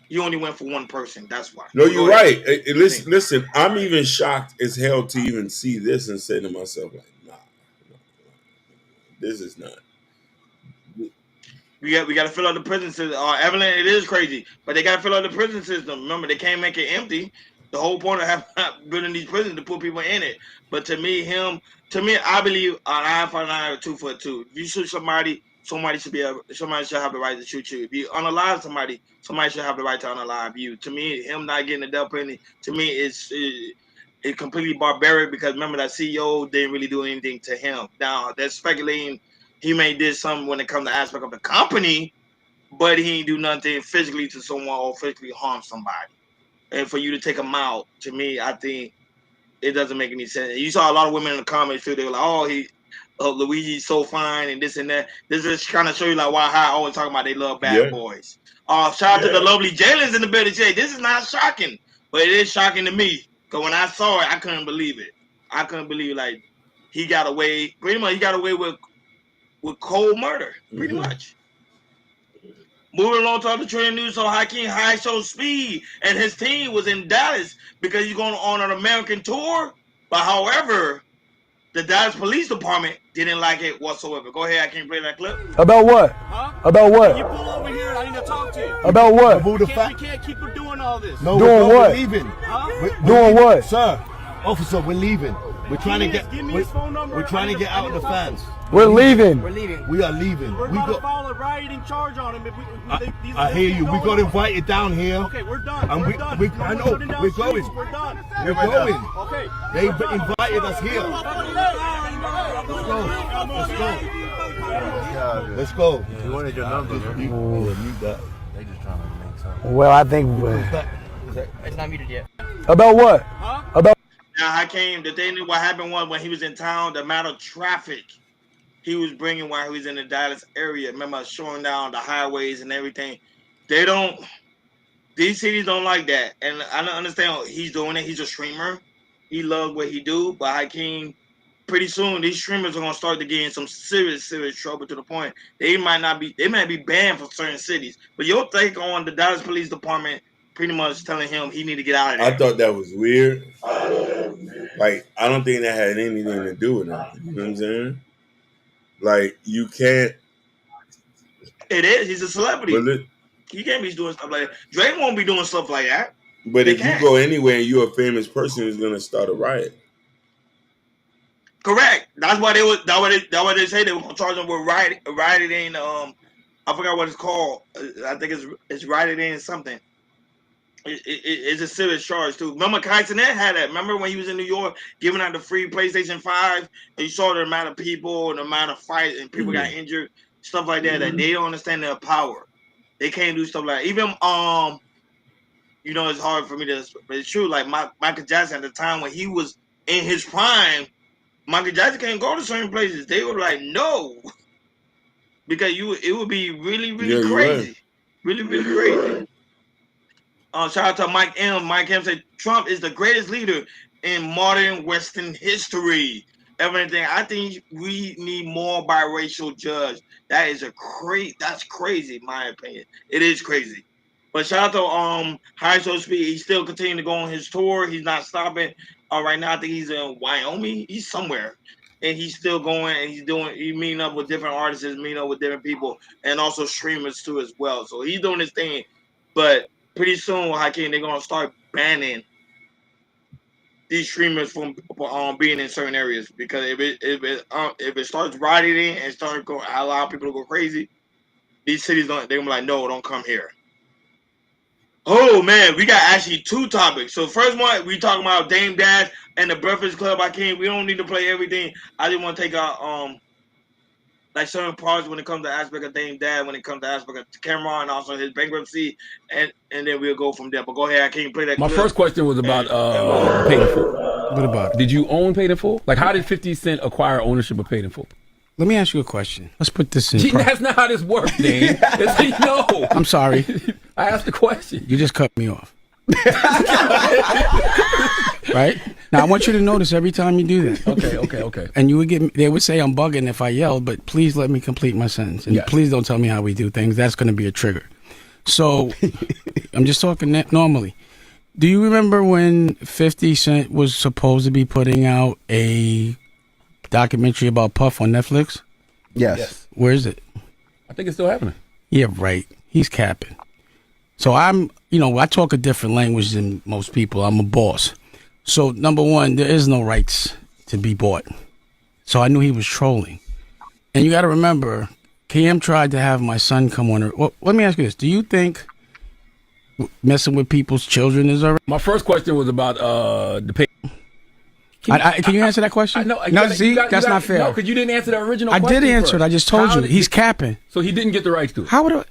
You only went for 1 person. That's why. No, you're right. Listen, I'm even shocked as hell to even see this and say to myself, like, nah, this is not. We got to fill out the prison system. Evelyn, it is crazy, but they got to fill out the prison system. Remember, they can't make it empty. The whole point of building these prisons to put people in it. But to me, I believe an eye for an eye or 2 for a 2. If you shoot somebody should have the right to shoot you. If you unalive somebody should have the right to unalive you. To me, him not getting the death penalty, to me, it's completely barbaric because remember that CEO didn't really do anything to him. Now they're speculating he may did something when it comes to aspect of the company, but he didn't do nothing physically to someone or physically harm somebody. And for you to take him out, to me, I think it doesn't make any sense. You saw a lot of women in the comments too. They were like, Luigi's so fine and this and that. This is kind of show you like why I always talk about they love bad boys. Shout out to the lovely Jalen's in the building. This is not shocking, but it is shocking to me. Because when I saw it, I couldn't believe it. I couldn't believe like he got away. Pretty much he got away with with cold murder, pretty much. Moving along to other trending news, so Hakeem High Show Speed and his team was in Dallas because he's going on an American tour. But however, the Dallas Police Department didn't like it whatsoever. Go ahead, I can't play that clip. About what? Huh? About what? You pull over here, I need to talk to you. About what? We can't keep doing all this. No, Doing we're what? leaving. Doing what? Sir, officer, we're leaving. We're trying to get. Give me his phone number. We're trying to get out of the fans. We're leaving. We are leaving. We're about to file a rioting charge on him. If these I hear you. We got invited down here. Okay, we're done. And we're done. I know. We're going. We're done. We're going. Okay. They invited us here. Let's go. You wanted your number. Mute that. They just trying to make something. Well, I think. It's not muted yet. About what? Huh? About. Now, Hakeem, the thing, what happened was when he was in town, the amount of traffic he was bringing while he was in the Dallas area. Remember, showing down the highways and everything. These cities don't like that. And I don't understand he's doing it. He's a streamer. He loves what he do. But Hakeem, pretty soon, these streamers are going to start to get in some serious trouble to the point they might be banned from certain cities. But your take on the Dallas Police Department pretty much telling him he need to get out of there. I thought that was weird. Like, I don't think that had anything to do with that. You know what I'm saying? Like, you can't. It is. He's a celebrity. He can't be doing stuff like that. Drake won't be doing stuff like that. But if you go anywhere and you're a famous person, who's going to start a riot. Correct. That's why they say they were going to charge him with rioting. I forgot what it's called. I think it's rioting something. It's a serious charge too. Remember Kaisenet had that. Remember when he was in New York giving out the free PlayStation 5 and you saw the amount of people and the amount of fight and people got injured, stuff like that, that they don't understand their power. They can't do stuff like that. Even you know, it's hard for me to, but it's true. Like Michael Jackson at the time when he was in his prime, Michael Jackson can't go to certain places. They were like, no. Because it would be really crazy. Really crazy. Shout out to Mike M. Mike M said Trump is the greatest leader in modern Western history. Everything. I think we need more biracial judge. That is that's crazy, in my opinion. It is crazy. But shout out to High Show Speed. He's still continuing to go on his tour. He's not stopping. Right now, I think he's in Wyoming. He's somewhere. And he's still going and he's meeting up with different artists, meeting up with different people, and also streamers too as well. So he's doing his thing. But pretty soon, Hakeem, they're gonna start banning these streamers from being in certain areas because if it starts rioting and start allow people to go crazy, these cities they're gonna be like, no, don't come here. Oh man, we got actually two topics. So first one, we talking about Dame Dash and the Breakfast Club. We don't need to play everything. I just want to take out like certain parts when it comes to aspect of Dame Dash, when it comes to aspect of Cameron, and also his bankruptcy, and then we'll go from there. But go ahead, I can't play that. My first question was about Paid in Full. What about it? Did you own Paid in Full? Like, how did 50 Cent acquire ownership of Paid in Full? Let me ask you a question. Let's put this in. That's not how this works, Dan. No. I'm sorry. I asked the question. You just cut me off. Right? Now I want you to notice every time you do that. Okay. And they would say I'm bugging if I yelled, but please let me complete my sentence. And please don't tell me how we do things. That's going to be a trigger. So I'm just talking normally. Do you remember when 50 Cent was supposed to be putting out a documentary about Puff on Netflix? Yes. Where is it? I think it's still happening. Yeah, right. He's capping. So I talk a different language than most people. I'm a boss. So number one, there is no rights to be bought. So I knew he was trolling. And you got to remember, Cam tried to have my son come on. Well, let me ask you this. Do you think messing with people's children is all right? My first question was about the pay. Can you answer that question? No, that's not fair. No, because you didn't answer the original question. I did answer it. I just told you. He's capping. So he didn't get the rights to it. How would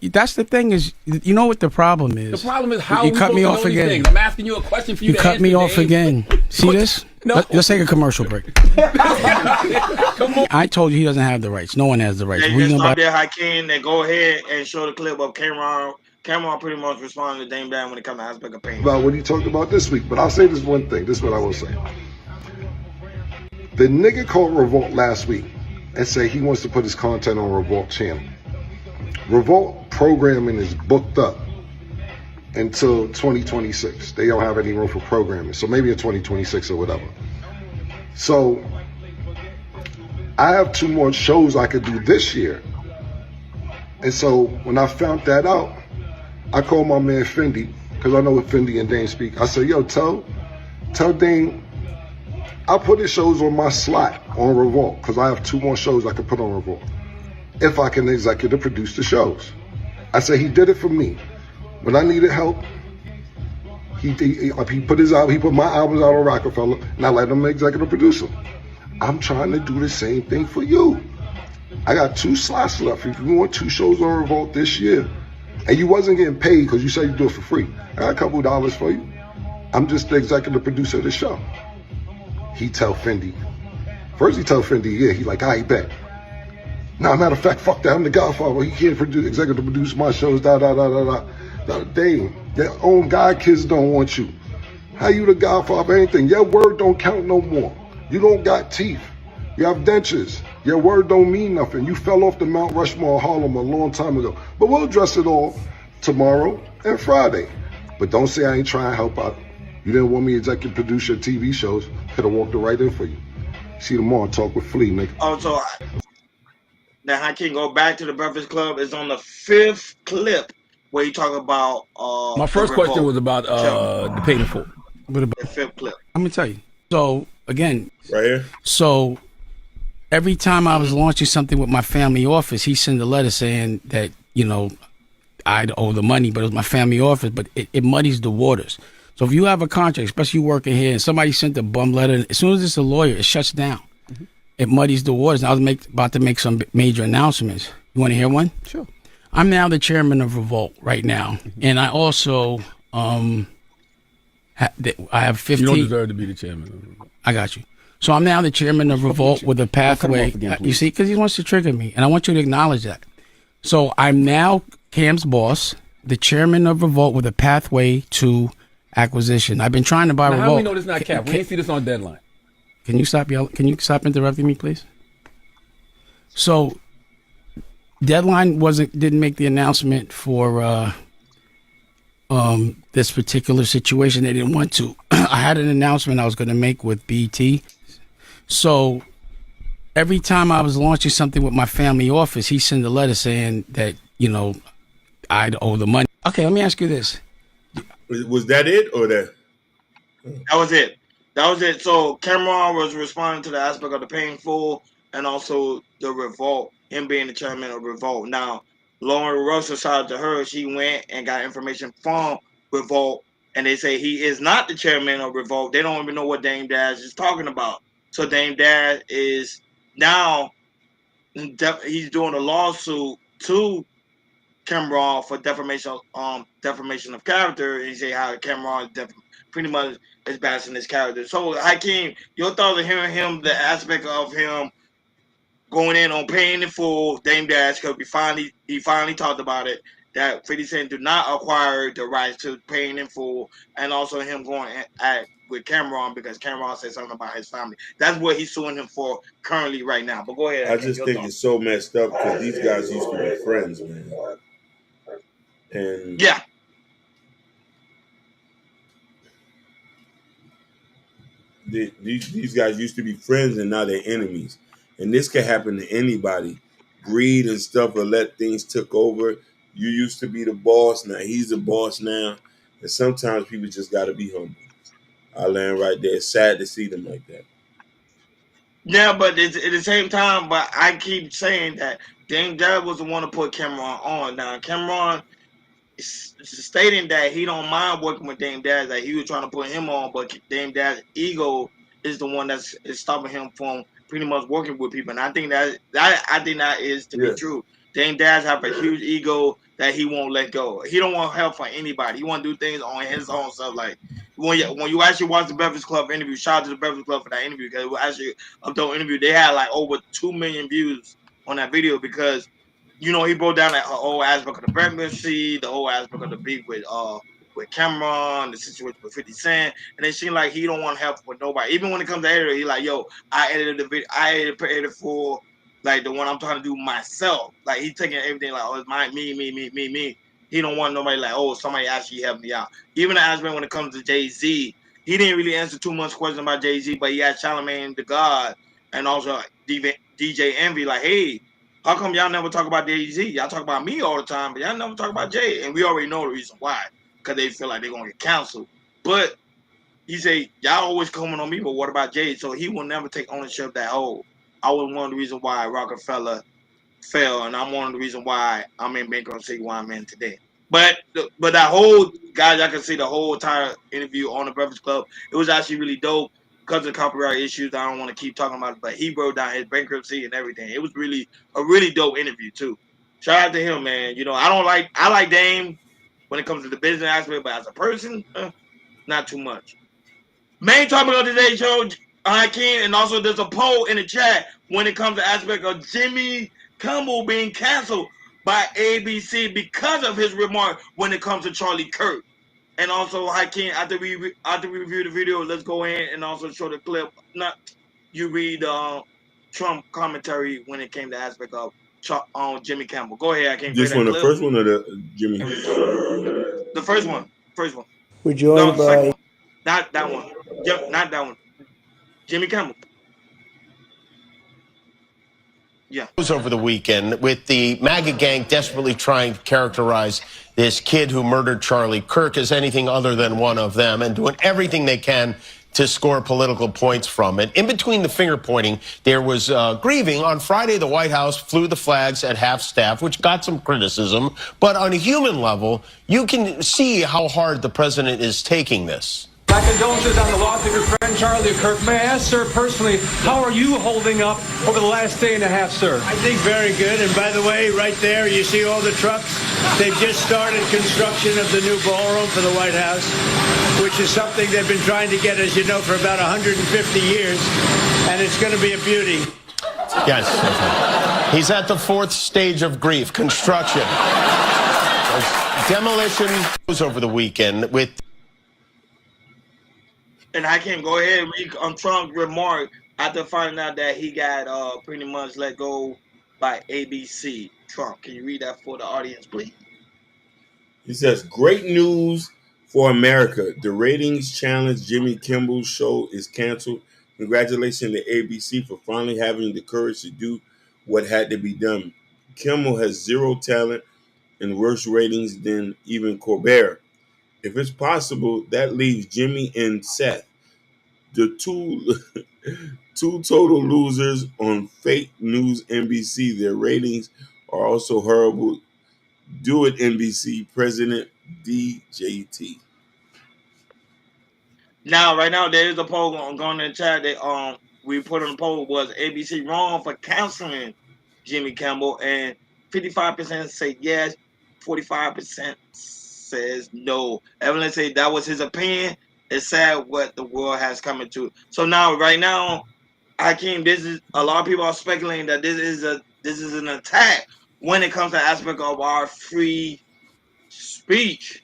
that's the thing is, you know what the problem is? The problem is how you cut me off again. I'm asking you a question for you to answer. You cut me off again. See this? No. Let's take a commercial break. Come on. I told you he doesn't have the rights. No one has the rights. Yeah, you start there, Hakeem, and go ahead and show the clip of Cameron. Cameron pretty much responded to Dame Dash when it comes to aspect of pain. About what he talked about this week. But I'll say this one thing. This is what I will say. The nigga called Revolt last week and say he wants to put his content on Revolt channel. Revolt programming is booked up until 2026. They don't have any room for programming. So maybe in 2026 or whatever. So I have 2 more shows I could do this year. And so when I found that out, I called my man Fendi, because I know what Fendi and Dane speak. I said, yo, tell Dane I'll put his shows on my slot on Revolt, because I have 2 more shows I could put on Revolt if I can executive produce the shows. I said he did it for me. When I needed help, he put my albums out on Rockefeller, and I let him executive produce them. I'm trying to do the same thing for you. I got 2 slots left. If you want 2 shows on Revolt this year, and you wasn't getting paid because you said you do it for free, I got a couple of dollars for you. I'm just the executive producer of the show. He tell Fendi. First he tell Fendi, yeah, he like, I ain't bet. Now, matter of fact, fuck that, I'm the Godfather. He can't executive produce my shows, Dang, their own god kids don't want you. How you the Godfather of anything? Your word don't count no more. You don't got teeth. You have dentures. Your word don't mean nothing. You fell off the Mount Rushmore of Harlem a long time ago. But we'll address it all tomorrow and Friday. But don't say I ain't trying to help out. You didn't want me to executive produce your TV shows. Could have walked right in for you. See them tomorrow, talk with Flea, nigga. Oh, so now I can go back to the Breakfast Club. It's on the 5th clip where you talk about My first question was about the paid in full. the 5th clip. Let me tell you. So again, right here. So every time I was launching something with my family office, he sent a letter saying that, you know, I'd owe the money, but it was my family office, but it muddies the waters. So if you have a contract, especially you working here, and somebody sent a bum letter, as soon as it's a lawyer, it shuts down. Mm-hmm. It muddies the waters. I was about to make some major announcements. You want to hear one? Sure. I'm now the chairman of Revolt right now, and I also I have 15. You don't deserve to be the chairman of Revolt. I got you. So I'm now the chairman of Revolt with a pathway. Again, you see, because he wants to trigger me, and I want you to acknowledge that. So I'm now Cam's boss, the chairman of Revolt with a pathway to acquisition. I've been trying to buy now, Revolt. How do we know this is not Cap? We didn't see this on Deadline. Can you stop yelling? Can you stop interrupting me, please? So Deadline didn't make the announcement for this particular situation. They didn't want to. I had an announcement I was going to make with BT. So every time I was launching something with my family office, he sent a letter saying that, you know, I'd owe the money. Okay, let me ask you this. Was that it or that? That was it. That was it. So Cameron was responding to the aspect of the painful and also the Revolt, him being the chairman of Revolt. Now, Lauren Russell, shout out to her, she went and got information from Revolt, and they say he is not the chairman of Revolt. They don't even know what Dame Dash is talking about. So Dame Dash is now, he's doing a lawsuit to Cameron for defamation of character, and he say how Cameron pretty much is bashing his character. So Hakeem, your thoughts on hearing him, the aspect of him going in on paying in full Dame Dash, because he finally talked about it, that 50 Cent do not acquire the rights to paying in full, and also him going at with Cameron because Cameron said something about his family. That's what he's suing him for currently right now. But go ahead. I just think it's so messed up because these guys used to be friends, man. And yeah. These guys used to be friends and now they're enemies. And this can happen to anybody. Greed and stuff will let things took over. You used to be the boss, now he's the boss now. And sometimes people just got to be humble. I learned right there. It's sad to see them like that. Yeah, but at the same time, but I keep saying that Dame Dash was the one to put Cameron on. Now, Cameron is stating that he don't mind working with Dame Dash, that he was trying to put him on, but Dame Dash's ego is the one that's stopping him from pretty much working with people. And I think that is to be true. Dame Dash have a huge ego that he won't let go. He don't want help from anybody. He want to do things on his own stuff. Like when you actually watch the Breakfast Club interview, shout out to the Breakfast Club for that interview, because it was actually a dope interview. They had like over 2 million views on that video because, you know, he broke down that whole aspect of the pregnancy, the whole aspect of the beef with Cameron, the situation with 50 Cent, and it seemed like he don't want help with nobody. Even when it comes to editor, he like, yo, I edited the video, I edited for like the one I'm trying to do myself. Like he's taking everything like, oh, it's mine, me. He don't want nobody like, oh, somebody actually help me out. Even the aspect when it comes to Jay-Z, he didn't really answer too much questions about Jay-Z, but he had Charlamagne the God and also DJ Envy like, hey, how come y'all never talk about Jay-Z? Y'all talk about me all the time, but y'all never talk about Jay. And we already know the reason why, because they feel like they're going to get canceled. But he say, y'all always coming on me, but what about Jay? So he will never take ownership that, oh, I was one of the reasons why Rockefeller fell, and I'm one of the reasons why I'm in bankruptcy, why I'm in today. But that whole, guys, I can see the whole entire interview on the Breakfast Club. It was actually really dope because of copyright issues. I don't want to keep talking about it, but he broke down his bankruptcy and everything. It was really a really dope interview too. Shout out to him, man. You know, I like Dame when it comes to the business aspect, but as a person, not too much. Main topic of today's show, King, and also there's a poll in the chat when it comes to aspect of Jimmy Kimmel being canceled by ABC because of his remark when it comes to Charlie Kirk. And also, King, after we review the video, let's go in and also show the clip. Not you read Trump commentary when it came to aspect of Jimmy Kimmel. Go ahead, King. This one, the first one or the Jimmy? The first one. First one. We're joined No, second by one. Not that one. Not that one. Jimmy Kimmel. Yeah. Over the weekend with the MAGA gang desperately trying to characterize this kid who murdered Charlie Kirk as anything other than one of them and doing everything they can to score political points from it. In between the finger pointing, there was grieving. On Friday, the White House flew the flags at half staff, which got some criticism. But on a human level, you can see how hard the president is taking this. My condolences on the loss of your friend Charlie Kirk. May I ask, sir, personally, how are you holding up over the last day and a half, sir? I think very good. And by the way, right there, you see all the trucks? They've just started construction of the new ballroom for the White House, which is something they've been trying to get, as you know, for about 150 years. And it's going to be a beauty. Yes. He's at the fourth stage of grief, construction. Demolition was over the weekend with... And I can go ahead and read on Trump's remark after finding out that he got pretty much let go by ABC. Trump, can you read that for the audience, please? He says, great news for America. The ratings challenge Jimmy Kimmel's show is canceled. Congratulations to ABC for finally having the courage to do what had to be done. Kimmel has zero talent and worse ratings than even Colbert. If it's possible, that leaves Jimmy and Seth, the two total losers on fake news NBC. Their ratings are also horrible. Do it, NBC. President DJT. Now, right now, there is a poll going in the chat that we put on the poll. Was ABC wrong for canceling Jimmy Kimmel? And 55% say yes, 45% says no. Evelyn said that was his opinion. It's sad what the world has come into. So now, right now, this is a lot of people are speculating that this is an attack when it comes to the aspect of our free speech.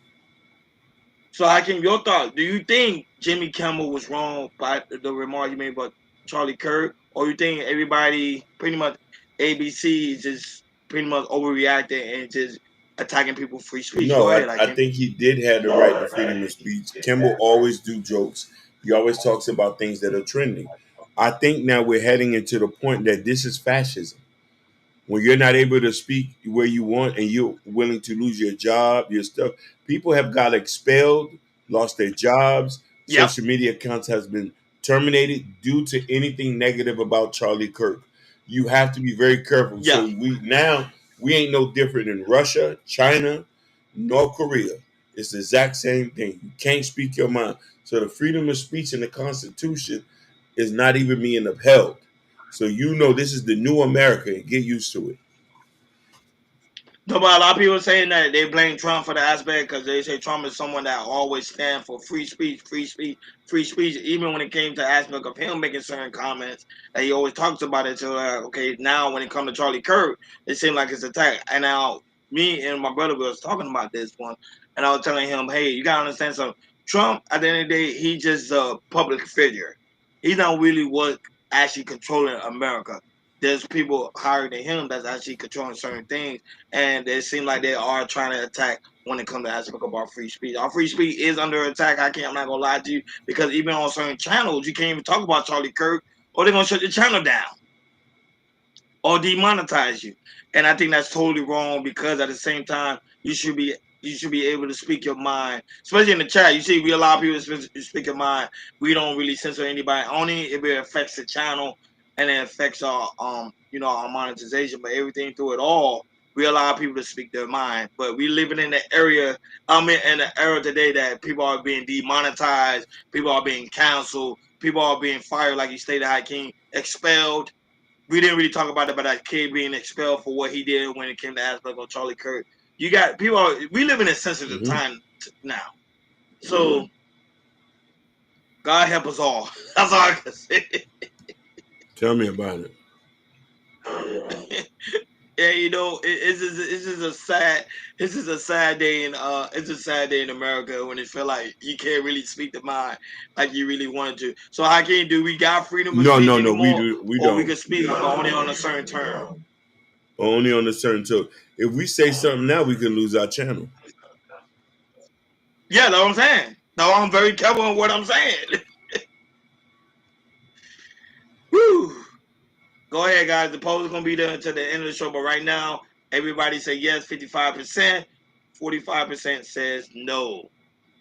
So your thoughts? Do you think Jimmy Kimmel was wrong by the remark you made about Charlie Kirk, or you think everybody pretty much ABC is just pretty much overreacting and just attacking people's free speech? No, I think he did have the right to freedom of speech. Kimmel always do jokes. He always talks about things that are trending. I think now we're heading into the point that this is fascism. When you're not able to speak where you want and you're willing to lose your job, your stuff. People have got expelled, lost their jobs. Yep. Social media accounts has been terminated due to anything negative about Charlie Kirk. You have to be very careful. Yeah. So we ain't no different than Russia, China, North Korea. It's the exact same thing. You can't speak your mind. So the freedom of speech in the Constitution is not even being upheld. So this is the new America, and get used to it. No, but a lot of people saying that they blame Trump for the aspect because they say Trump is someone that always stands for free speech. Even when it came to the aspect of him making certain comments, that he always talks about it. So, okay, now when it comes to Charlie Kirk, it seemed like it's attack. And now me and my brother was talking about this one, and I was telling him, hey, you got to understand something. Trump, at the end of the day, he's just a public figure. He's not really what actually controlling America. there's people higher than him that's actually controlling certain things, and it seems like they are trying to attack when it comes to aspect of our free speech. Our free speech is under attack. I'm not gonna lie to you, because even on certain channels, you can't even talk about Charlie Kirk, or they're gonna shut your channel down or demonetize you. And I think that's totally wrong, because at the same time, you should be able to speak your mind, especially in the chat. You see, we allow people to speak your mind. We don't really censor anybody, only if it affects the channel and it affects our our monetization. But everything through it all, we allow people to speak their mind. But we living in the area, in the era today that people are being demonetized, people are being canceled, people are being fired, like you stated, Hakeem, expelled. We didn't really talk about it, but that kid being expelled for what he did when it came to aspect of Charlie Kirk. You got people. We live in a sensitive time now, so God help us all. That's all I can say. Tell me about it. Yeah, it's just a sad. This is a sad day in it's a sad day in America when it feel like you can't really speak the mind like you really wanted to. So how can do we got freedom of No, speech no, no. anymore, We or we don't. can speak only on a certain term? Only on a certain term. If we say something now, we can lose our channel. Yeah, that's what I'm saying. No, I'm very careful on what I'm saying. Woo. Go ahead, guys. The poll is going to be there until the end of the show. But right now, everybody say yes, 55%. 45% says no.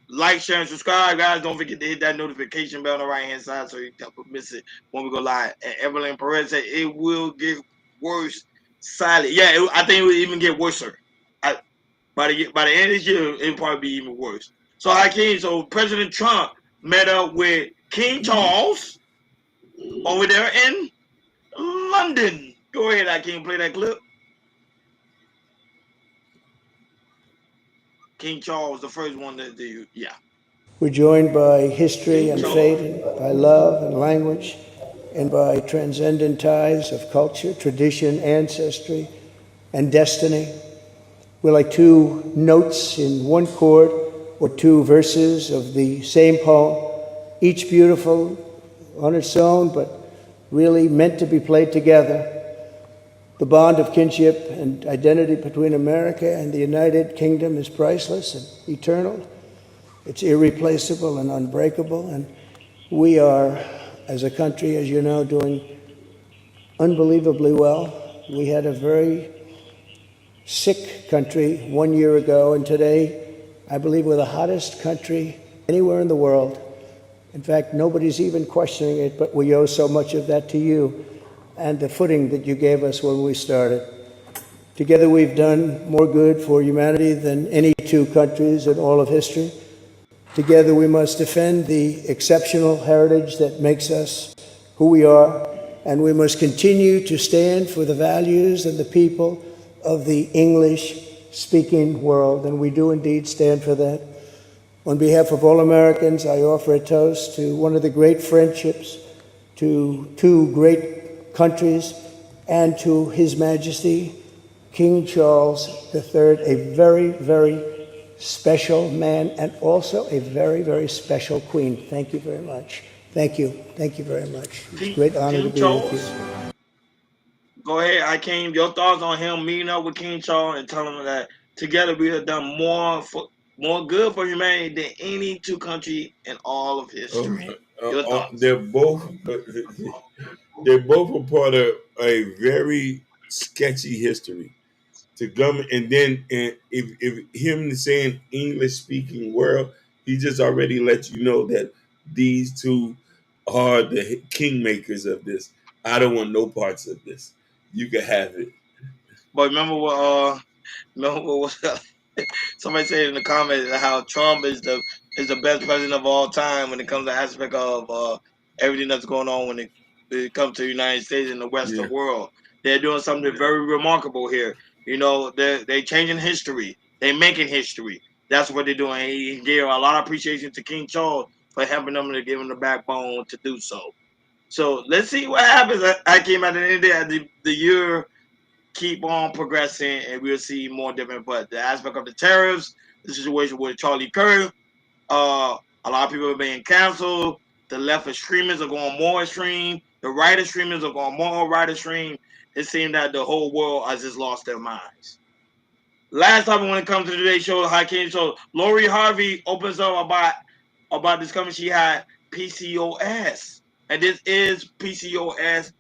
Like, share, and subscribe, guys. Don't forget to hit that notification bell on the right-hand side so you don't miss it when we go live. And Evelyn Perez said it will get worse silently. Yeah, I think it will even get worse. By the end of this year, it'll probably be even worse. So, so President Trump met up with King Charles over there in London. Go ahead, Hakeem, play that clip. King Charles, the first one that do, yeah. We're joined by history and fate, and by love and language, and by transcendent ties of culture, tradition, ancestry, and destiny. We're like two notes in one chord, or two verses of the same poem, each beautiful on its own, but really meant to be played together. The bond of kinship and identity between America and the United Kingdom is priceless and eternal. It's irreplaceable and unbreakable, and we are, as a country, as you know, doing unbelievably well. We had a very sick country 1 year ago, and today, I believe we're the hottest country anywhere in the world. In fact, nobody's even questioning it, but we owe so much of that to you and the footing that you gave us when we started. Together, we've done more good for humanity than any two countries in all of history. Together, we must defend the exceptional heritage that makes us who we are, and we must continue to stand for the values and the people of the English-speaking world, and we do indeed stand for that. On behalf of all Americans, I offer a toast to one of the great friendships, to two great countries, and to His Majesty, King Charles III, a very, very special man, and also a very, very special queen. Thank you very much. Thank you. Thank you very much. It's a great honor to be with you. Go ahead, Hakeem. Your thoughts on him meeting up with King Charles and telling him that together we have done more good for humanity than any two countries in all of history. Your thoughts? They're both a part of a very sketchy history. To come and then if him saying English speaking world, he just already let you know that these two are the kingmakers of this. I don't want no parts of this. You can have it. But remember what somebody said in the comments how Trump is the best president of all time when it comes to aspect of everything that's going on when it comes to the United States and the Western world. They're doing something very remarkable here. They're changing history. They're making history. That's what they're doing. He gave a lot of appreciation to King Charles for helping them to give him the backbone to do so. So let's see what happens. I came at the end of the year. Keep on progressing, and we'll see more different. But the aspect of the tariffs, the situation with Charlie Kirk, a lot of people are being canceled. The left extremists are going more extreme. The writer streamers of more writer stream, it seemed that the whole world has just lost their minds. Last time when it comes to today's show, Hakeem show, Lori Harvey opens up about discovering she had PCOS. And this is PCOS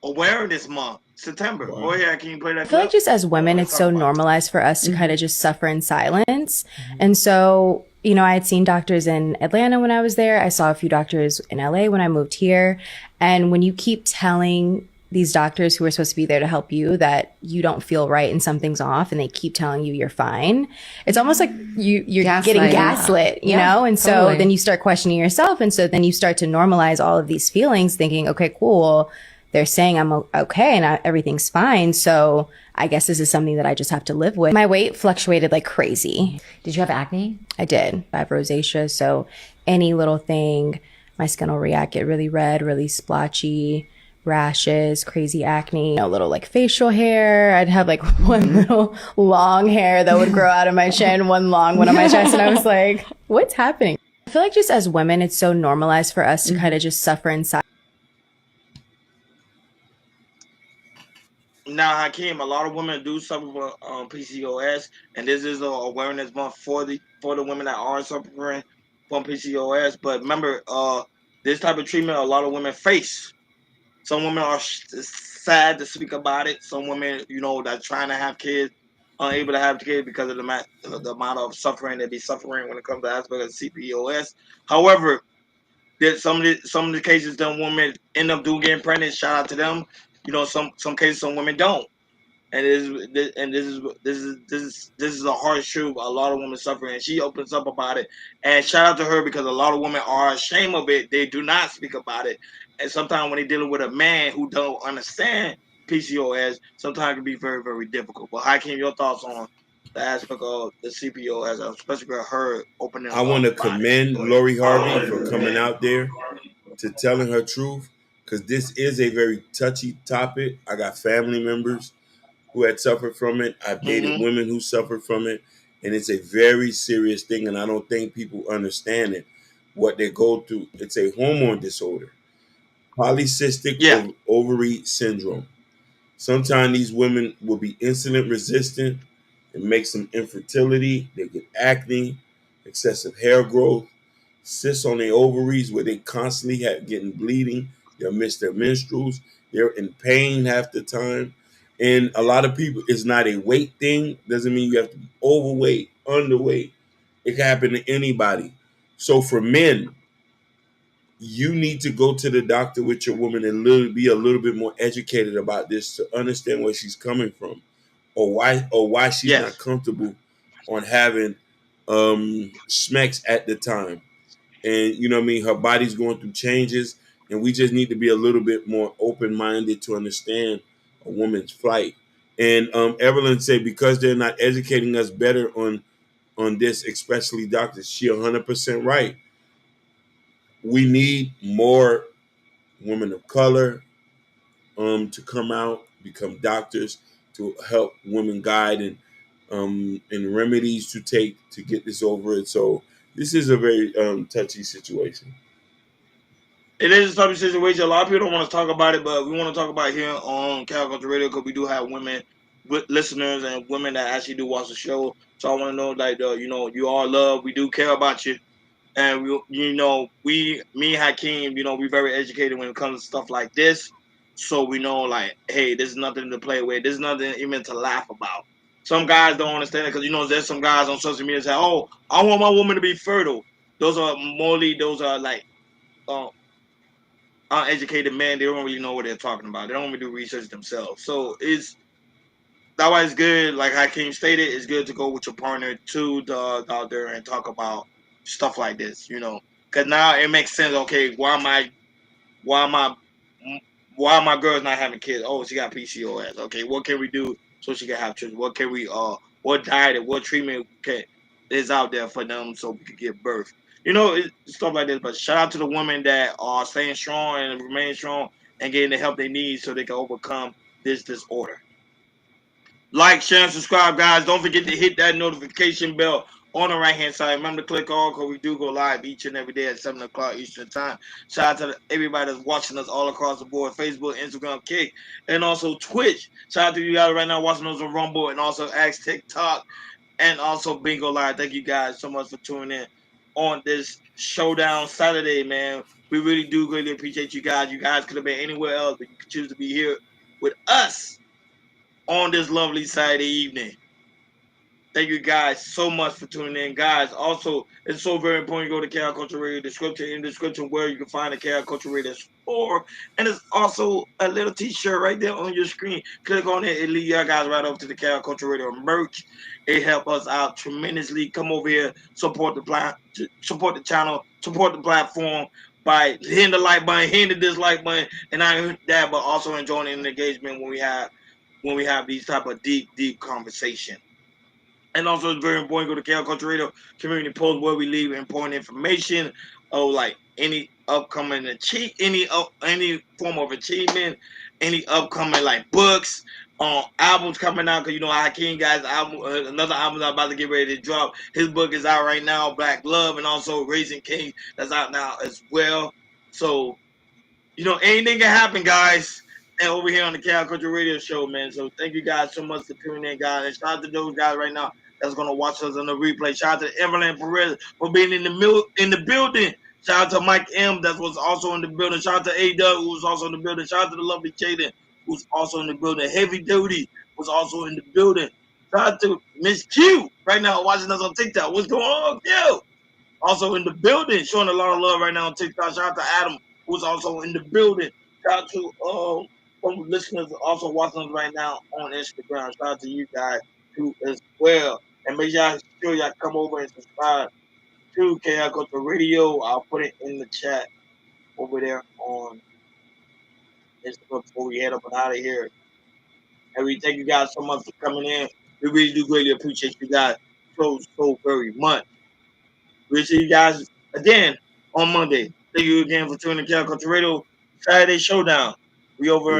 Awareness Month, September. Go ahead, can you play that? I feel like just as women, it's so normalized for us to kind of just suffer in silence. And so, you know, I had seen doctors in Atlanta when I was there. I saw a few doctors in LA when I moved here. And when you keep telling these doctors who are supposed to be there to help you that you don't feel right and something's off, and they keep telling you you're fine, it's almost like you're getting gaslit, you know? And so then you start questioning yourself. And so then you start to normalize all of these feelings, thinking, okay, cool, they're saying I'm okay and everything's fine. So I guess this is something that I just have to live with. My weight fluctuated like crazy. Did you have acne? I did. I have rosacea. So any little thing, my skin will react, get really red, really splotchy, rashes, crazy acne, a little like facial hair. I'd have like one little long hair that would grow out of my chin, one long one on my chest. And I was like, what's happening? I feel like just as women, it's so normalized for us to kind of just suffer in silence. Now, Hakeem, a lot of women do suffer from PCOS, and this is an awareness month for the women that are suffering from PCOS. But remember, this type of treatment a lot of women face. Some women are sad to speak about it. Some women, you know, that trying to have kids, unable to have kids because of the amount of suffering they be suffering when it comes to aspect of CPOS. However, there's some of the cases, them women end up getting pregnant. Shout out to them. You know, some cases, some women don't, and this is a harsh truth. A lot of women suffer, and she opens up about it. And shout out to her because a lot of women are ashamed of it. They do not speak about it, and sometimes when they're dealing with a man who don't understand PCOS, sometimes it can be very, very difficult. But Hakeem, your thoughts on the aspect of the CPOS, especially with her opening up? I want to commend Lori Harvey for coming out there to telling her truth, because this is a very touchy topic. I got family members who had suffered from it. I've dated women who suffered from it, and it's a very serious thing, and I don't think people understand it, what they go through. It's a hormone disorder, polycystic ovary syndrome. Sometimes these women will be insulin resistant. It makes them infertility. They get acne, excessive hair growth, cysts on their ovaries where they constantly getting bleeding. They'll miss their menstruals. They're in pain half the time. And a lot of people, it's not a weight thing. Doesn't mean you have to be overweight, underweight. It can happen to anybody. So for men, you need to go to the doctor with your woman and be a little bit more educated about this to understand where she's coming from, or why she's not comfortable on having smacks at the time. And you know what I mean, her body's going through changes, and we just need to be a little bit more open-minded to understand a woman's plight. And Evelyn said, because they're not educating us better on this, especially doctors, she 100% right. We need more women of color to come out, become doctors, to help women guide and remedies to take to get this over it. So this is a very touchy situation. It is a touchy situation. A lot of people don't want to talk about it, but we want to talk about it here on Counterculture Radio because we do have women listeners and women that actually do watch the show. So I want to know, like, you know, you all love, we do care about you. And, me and Hakeem, you know, we're very educated when it comes to stuff like this. So we know, like, hey, this is nothing to play with. This is nothing even to laugh about. Some guys don't understand it because, you know, there's some guys on social media say, oh, I want my woman to be fertile. Those are like uneducated men. They don't really know what they're talking about. They don't really do research themselves. So that's why it's good, like Hakeem stated, it's good to go with your partner to out there and talk about stuff like this, you know, because now it makes sense. Okay, why my girl's not having kids? Oh, she got PCOS. Okay, what can we do so she can have children? What can we what diet, what treatment is out there for them so we can give birth? You know, stuff like this. But shout out to the women that are staying strong and remain strong and getting the help they need so they can overcome this disorder. Like, share, and subscribe, guys. Don't forget to hit that notification bell on the right-hand side. Remember to click all because we do go live each and every day at 7 o'clock Eastern Time. Shout out to everybody that's watching us all across the board, Facebook, Instagram, Kick, and also Twitch. Shout out to you guys right now watching us on Rumble and also X, TikTok, and also Bingo Live. Thank you guys so much for tuning in on this Showdown Saturday, man. We really do greatly appreciate you guys. You guys could have been anywhere else, but you could choose to be here with us on this lovely Saturday evening. Thank you guys so much for tuning in, guys. Also, it's so very important you go to Chaos Culture Radio description in the description where you can find the Chaos Culture Radio store, and it's also a little T-shirt right there on your screen. Click on it; it lead you guys right over to the Chaos Culture Radio merch. It helps us out tremendously. Come over here, support the channel, support the platform by hitting the like button, hitting the dislike button, and not only that, but also enjoying the engagement when we have these type of deep conversation. And also, it's very important to go to Chaos Culture Radio community post where we leave important information, like any upcoming any form of achievement, any upcoming like books, albums coming out. Because you know, Hakeem guy's album, another album that's about to get ready to drop. His book is out right now, Black Love, and also Raising King that's out now as well. So, you know, anything can happen, guys. And over here on the Chaos Culture Radio Show, man. So thank you guys so much for tuning in, guys. And shout out to those guys right now that's gonna watch us on the replay. Shout out to Everland Perez for being in the building. Shout out to Mike M that was also in the building. Shout out to A Dub who was also in the building. Shout out to the lovely Jaden who's also in the building. Heavy Duty was also in the building. Shout out to Miss Q right now watching us on TikTok. What's going on, Q? Also in the building, showing a lot of love right now on TikTok. Shout out to Adam who's also in the building. Shout out to some listeners also watching us right now on Instagram. Shout out to you guys too as well. And make sure y'all come over and subscribe to Chaos Culture Radio. I'll put it in the chat over there on Instagram before we head up and out of here. And we thank you guys so much for coming in. We really do greatly appreciate you guys so very much. We'll see you guys again on Monday. Thank you again for tuning in to Chaos Culture Radio Saturday Showdown. We over in